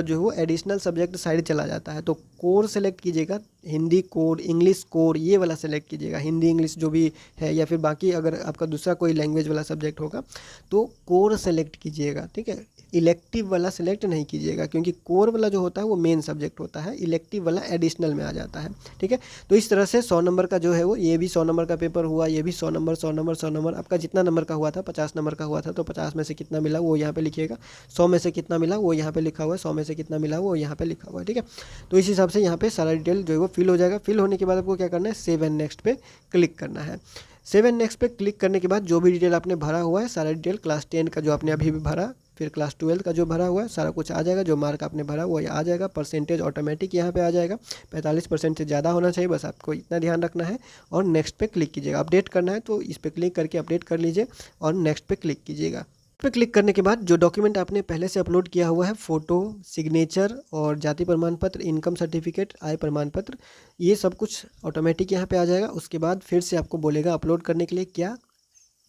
जो वो एडिशनल सब्जेक्ट साइड चला जाता है। तो कोर सेलेक्ट कीजिएगा, हिंदी कोर, इंग्लिश कोर, ये वाला सेलेक्ट कीजिएगा। हिंदी इंग्लिश जो भी है, या फिर बाकी अगर आपका दूसरा कोई लैंग्वेज वाला सब्जेक्ट होगा तो कोर सेलेक्ट कीजिएगा, ठीक है। इलेक्टिव वाला सेलेक्ट नहीं कीजिएगा, क्योंकि कोर वाला जो होता है वो मेन सब्जेक्ट होता है, इलेक्टिव वाला एडिशनल में आ जाता है, ठीक है। तो इस तरह से 100 नंबर का जो है वो, ये भी 100 नंबर का पेपर हुआ, ये भी 100 नंबर 100 नंबर 100 नंबर, आपका जितना नंबर का हुआ था, 50 नंबर का हुआ था, तो 50 में से कितना मिला वो यहाँ पे लिखिएगा। 100 में से कितना मिला वो यहाँ पे लिखा हुआ है, 100 में से कितना मिला वो यहाँ पे लिखा हुआ है, ठीक है। तो इस हिसाब से यहाँ पे सारा डिटेल जो है वो फिल हो जाएगा। फिल होने के बाद आपको क्या करना है, सेव एंड नेक्स्ट पे क्लिक करना है। सेव एंड नेक्स्ट पे क्लिक करने के बाद जो भी डिटेल आपने भरा हुआ है, सारा डिटेल क्लास 10 का जो आपने अभी भी भरा, फिर क्लास 12 का जो भरा हुआ है, सारा कुछ आ जाएगा। जो मार्क आपने भरा वो आ जाएगा, परसेंटेज ऑटोमेटिक यहाँ पे आ जाएगा। 45% से ज़्यादा होना चाहिए, बस आपको इतना ध्यान रखना है। और नेक्स्ट पे क्लिक कीजिएगा। अपडेट करना है तो इस पर क्लिक करके अपडेट कर लीजिए और नेक्स्ट पे क्लिक कीजिएगा। पे क्लिक करने के बाद जो डॉक्यूमेंट आपने पहले से अपलोड किया हुआ है, फ़ोटो, सिग्नेचर और जाति प्रमाण पत्र, इनकम सर्टिफिकेट, आय प्रमाण पत्र, ये सब कुछ ऑटोमेटिक यहाँ पे आ जाएगा। उसके बाद फिर से आपको बोलेगा अपलोड करने के लिए, क्या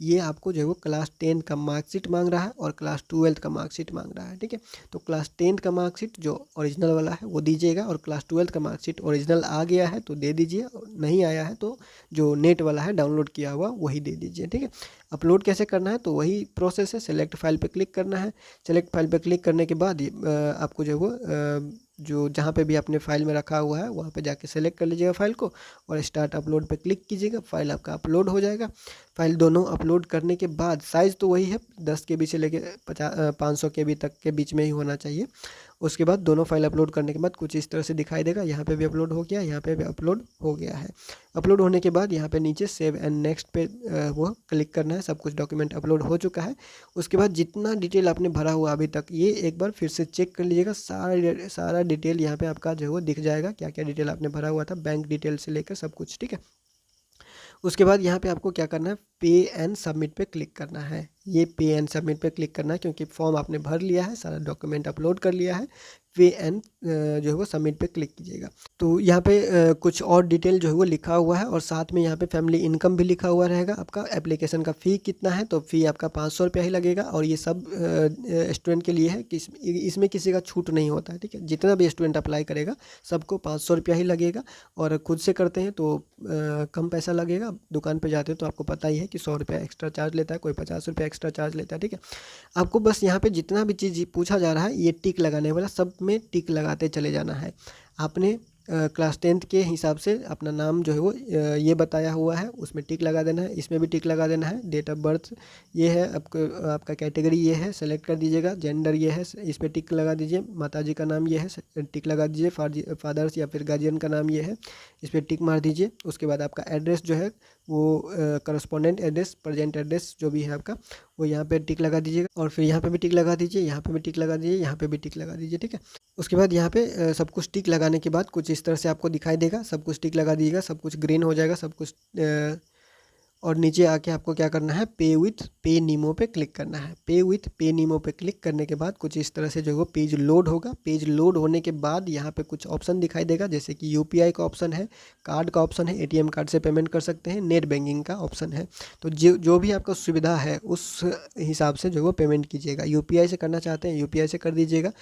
ये आपको जो है वो क्लास 10 का मार्कशीट मांग रहा है और क्लास 12 का मार्कशीट मांग रहा है, ठीक है। तो क्लास 10 का मार्कशीट जो ओरिजिनल वाला है वो दीजिएगा, और क्लास 12 का मार्कशीट ओरिजिनल आ गया है तो दे दीजिए, नहीं आया है तो जो नेट वाला है डाउनलोड किया हुआ वही दे दीजिए, ठीक है। अपलोड कैसे करना है तो वही प्रोसेस है। सेलेक्ट फाइल पे क्लिक करना है। सेलेक्ट फाइल पे क्लिक करने के बाद आपको जो है वो जो जहाँ पे भी आपने फाइल में रखा हुआ है वहाँ पे जाके सेलेक्ट कर लीजिएगा फाइल को, और स्टार्ट अपलोड पे क्लिक कीजिएगा। फाइल आपका अपलोड हो जाएगा। फाइल दोनों अपलोड करने के बाद साइज़ तो वही है, 10 KB से लेके 500 KB तक के बीच में ही होना चाहिए। उसके बाद दोनों फाइल अपलोड करने के बाद कुछ इस तरह से दिखाई देगा। यहाँ पे भी अपलोड हो गया, यहाँ पे भी अपलोड हो गया है। अपलोड होने के बाद यहाँ पे नीचे सेव एंड नेक्स्ट पे वो क्लिक करना है। सब कुछ डॉक्यूमेंट अपलोड हो चुका है। उसके बाद जितना डिटेल आपने भरा हुआ अभी तक, ये एक बार फिर से चेक कर लीजिएगा। सारा डिटेल यहाँ पे आपका जो है वो दिख जाएगा, क्या क्या डिटेल आपने भरा हुआ था, बैंक डिटेल से लेकर सब कुछ, ठीक है। उसके बाद यहाँ पे आपको क्या करना है, पे एंड सबमिट पे क्लिक करना है। ये पे एंड सबमिट पे क्लिक करना है, क्योंकि फॉर्म आपने भर लिया है, सारा डॉक्यूमेंट अपलोड कर लिया है। पे एंड जो है वो सबमिट पे क्लिक कीजिएगा। तो यहाँ पे कुछ और डिटेल जो है वो लिखा हुआ है, और साथ में यहाँ पे फैमिली इनकम भी लिखा हुआ रहेगा। आपका एप्लीकेशन का फ़ी कितना है, तो फ़ी आपका 500 रुपया ही लगेगा, और ये सब स्टूडेंट के लिए है कि इसमें किसी का छूट नहीं होता है, ठीक है। जितना भी स्टूडेंट अप्लाई करेगा सबको 500 रुपया ही लगेगा, और खुद से करते हैं तो कम पैसा लगेगा। दुकान पे जाते हो तो आपको पता ही है कि 100 रुपया एक्स्ट्रा चार्ज लेता है, कोई 50 रुपया एक्स्ट्रा चार्ज लेता है, ठीक है। आपको बस यहाँ पे जितना भी चीज़ पूछा जा रहा है, ये टिक लगाने वाला, सब में टिक लगाते चले जाना है। आपने क्लास 10th के हिसाब से अपना नाम जो है वो ये बताया हुआ है, उसमें टिक लगा देना है। इसमें भी टिक लगा देना है। डेट ऑफ बर्थ ये है, आपका कैटेगरी ये है, सेलेक्ट कर दीजिएगा। जेंडर ये है, इस पर टिक लगा दीजिए। माताजी का नाम ये है, टिक लगा दीजिए। फादर्स या फिर गार्जियन का नाम ये है, इस पर टिक मार दीजिए। उसके बाद आपका एड्रेस जो है वो करस्पॉन्डेंट एड्रेस, प्रेजेंट एड्रेस जो भी है आपका, वो यहाँ पे टिक लगा दीजिएगा। और फिर यहाँ पे भी टिक लगा दीजिए, यहाँ पे भी टिक लगा दीजिए, यहाँ पे भी टिक लगा दीजिए, ठीक है। उसके बाद यहाँ पे सब कुछ टिक लगाने के बाद कुछ इस तरह से आपको दिखाई देगा। सब कुछ टिक लगा दीजिएगा, सब कुछ ग्रीन हो जाएगा, सब कुछ और नीचे आके आपको क्या करना है, पे विथ पे नीमो पे क्लिक करना है। पे विथ पे नीमो पे क्लिक करने के बाद कुछ इस तरह से जो है वो पेज लोड होगा। पेज लोड होने के बाद यहाँ पे कुछ ऑप्शन दिखाई देगा, जैसे कि यूपीआई का ऑप्शन है, कार्ड का ऑप्शन है, एटीएम कार्ड से पेमेंट कर सकते हैं, नेट बैंकिंग का ऑप्शन है। तो जो जो भी आपका सुविधा है उस हिसाब से जो है वो पेमेंट कीजिएगा। यूपीआई से करना चाहते हैं यूपीआई से कर दीजिएगा,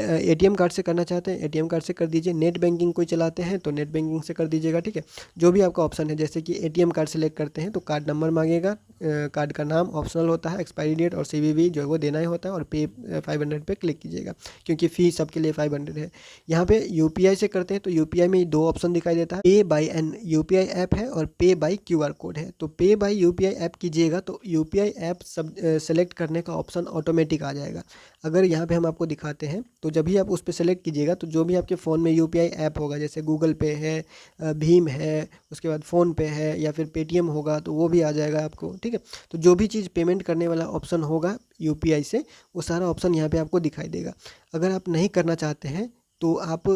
एटीएम कार्ड से करना चाहते हैं एटीएम कार्ड से कर दीजिए, नेट बैंकिंग कोई चलाते हैं तो नेट बैंकिंग से कर दीजिएगा, ठीक है। जो भी आपका ऑप्शन है, जैसे कि एटीएम कार्ड सेलेक्ट करते हैं तो कार्ड नंबर मांगेगा, कार्ड का नाम ऑप्शनल होता है, एक्सपायरी डेट और सीवीवी जो है वो देना ही होता है, और पे 500 पे क्लिक कीजिएगा क्योंकि फ़ीस सबके लिए 500 है। यहाँ पे यूपीआई से करते हैं तो यूपीआई में दो ऑप्शन दिखाई देता है, पे बाय एन यूपीआई ऐप है और पे बाय क्यूआर कोड है। तो पे बाय यूपीआई ऐप कीजिएगा तो यूपीआई ऐप सब सेलेक्ट करने का ऑप्शन ऑटोमेटिक आ जाएगा। अगर यहाँ पे हम आपको दिखाते हैं तो जब भी आप उस पर सेलेक्ट कीजिएगा तो जो भी आपके फ़ोन में यूपीआई ऐप होगा, जैसे गूगल पे है, भीम है, उसके बाद फ़ोन पे है या फिर पेटीएम होगा तो वो भी आ जाएगा आपको, ठीक है। तो जो भी चीज़ पेमेंट करने वाला ऑप्शन होगा यूपीआई से, वो सारा ऑप्शन यहाँ पे आपको दिखाई देगा। अगर आप नहीं करना चाहते हैं तो आप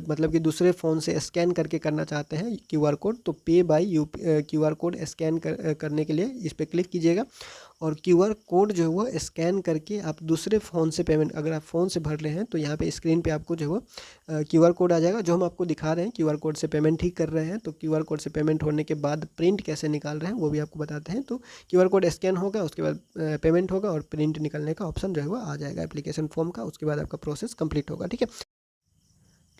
मतलब कि दूसरे फ़ोन से स्कैन करके करना चाहते हैं क्यूआर कोड, तो पे बाय क्यूआर कोड स्कैन करने के लिए इस पर क्लिक कीजिएगा, और क्यूआर कोड जो है वो स्कैन करके आप दूसरे फ़ोन से पेमेंट, अगर आप फ़ोन से भर रहे हैं तो यहाँ पे स्क्रीन पे आपको जो है वो क्यूआर कोड आ जाएगा, जो हम आपको दिखा रहे हैं। क्यूआर कोड से पेमेंट ही कर रहे हैं, तो क्यूआर कोड से पेमेंट होने के बाद प्रिंट कैसे निकाल रहे हैं वो भी आपको बताते हैं। तो क्यूआर कोड स्कैन होगा, उसके बाद पेमेंट होगा और प्रिंट निकलने का ऑप्शन जो है वो आ जाएगा एप्लीकेशन फॉर्म का, उसके बाद आपका प्रोसेस कंप्लीट होगा, ठीक है।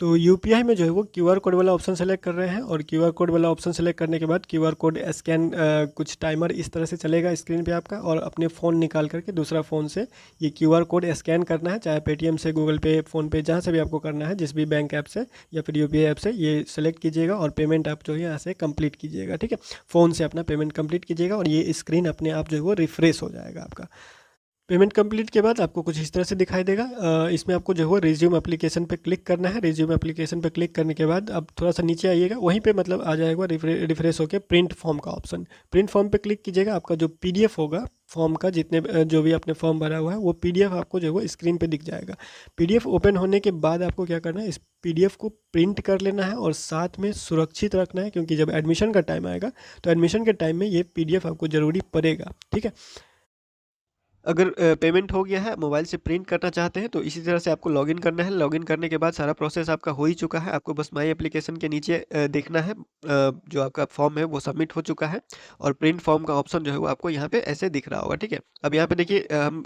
तो यूपीआई में जो है वो क्यूआर कोड वाला ऑप्शन सेलेक्ट कर रहे हैं, और क्यूआर कोड वाला ऑप्शन सेलेक्ट करने के बाद क्यूआर कोड स्कैन कुछ टाइमर इस तरह से चलेगा स्क्रीन पे आपका, और अपने फ़ोन निकाल करके दूसरा फ़ोन से ये क्यूआर कोड स्कैन करना है, चाहे पेटीएम से, गूगल पे, फ़ोन पे, जहाँ से भी आपको करना है, जिस भी बैंक ऐप से या फिर यूपीआई ऐप से, ये सेलेक्ट कीजिएगा और पेमेंट आप जो है यहाँ से कंप्लीट कीजिएगा, ठीक है। फ़ोन से अपना पेमेंट कंप्लीट कीजिएगा और ये स्क्रीन अपने आप जो है वो रिफ्रेश हो जाएगा आपका। पेमेंट कंप्लीट के बाद आपको कुछ इस तरह से दिखाई देगा। इसमें आपको जो है रिज्यूम एप्लीकेशन पे क्लिक करना है। रिज्यूम एप्लीकेशन पे क्लिक करने के बाद अब थोड़ा सा नीचे आइएगा, वहीं पे मतलब आ जाएगा रिफ्रेश होकर प्रिंट फॉर्म का ऑप्शन। प्रिंट फॉर्म पे क्लिक कीजिएगा, आपका जो पीडीएफ होगा फॉर्म का, जितने जो भी आपने फॉर्म भरा हुआ है वो पीडीएफ आपको जो है वो स्क्रीन पे दिख जाएगा। पीडीएफ ओपन होने के बाद आपको क्या करना है, इस पीडीएफ को प्रिंट कर लेना है और साथ में सुरक्षित रखना है, क्योंकि जब एडमिशन का टाइम आएगा तो एडमिशन के टाइम में ये पीडीएफ आपको ज़रूरी पड़ेगा, ठीक है। अगर पेमेंट हो गया है, मोबाइल से प्रिंट करना चाहते हैं तो इसी तरह से आपको लॉगिन करना है। लॉगिन करने के बाद सारा प्रोसेस आपका हो ही चुका है। आपको बस माई एप्लीकेशन के नीचे देखना है, जो आपका फॉर्म है वो सबमिट हो चुका है, और प्रिंट फॉर्म का ऑप्शन जो है वो आपको यहाँ पे ऐसे दिख रहा होगा, ठीक है। अब यहाँ पे देखिए, हम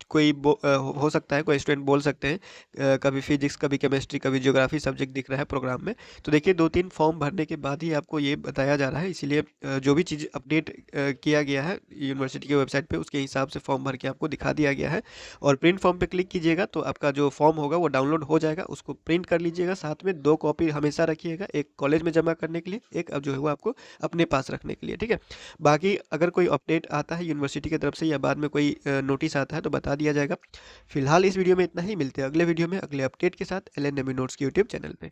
कोई हो सकता है कोई स्टूडेंट बोल सकते हैं कभी फिजिक्स, कभी केमिस्ट्री, कभी ज्योग्राफी सब्जेक्ट दिख रहा है प्रोग्राम में। तो देखिए 2-3 फॉर्म भरने के बाद ही आपको ये बताया जा रहा है, इसीलिए जो भी चीज़ अपडेट किया गया है यूनिवर्सिटी की वेबसाइट पे, उसके हिसाब से फॉर्म भर के आपको दिखा दिया गया है। और प्रिंट फॉर्म पे क्लिक कीजिएगा तो आपका जो फॉर्म होगा वो डाउनलोड हो जाएगा, उसको प्रिंट कर लीजिएगा। साथ में 2 कॉपी हमेशा रखिएगा, एक कॉलेज में जमा करने के लिए, एक अब जो है वो आपको अपने पास रखने के लिए, ठीक है। बाकी अगर कोई अपडेट आता है यूनिवर्सिटी की तरफ से या बाद में कोई नोटिस आता है तो बता दिया जाएगा। फिलहाल इस वीडियो में इतना ही, मिलते हैं अगले वीडियो में अगले अपडेट के साथ LNMU नोट्स के यूट्यूब चैनल पे।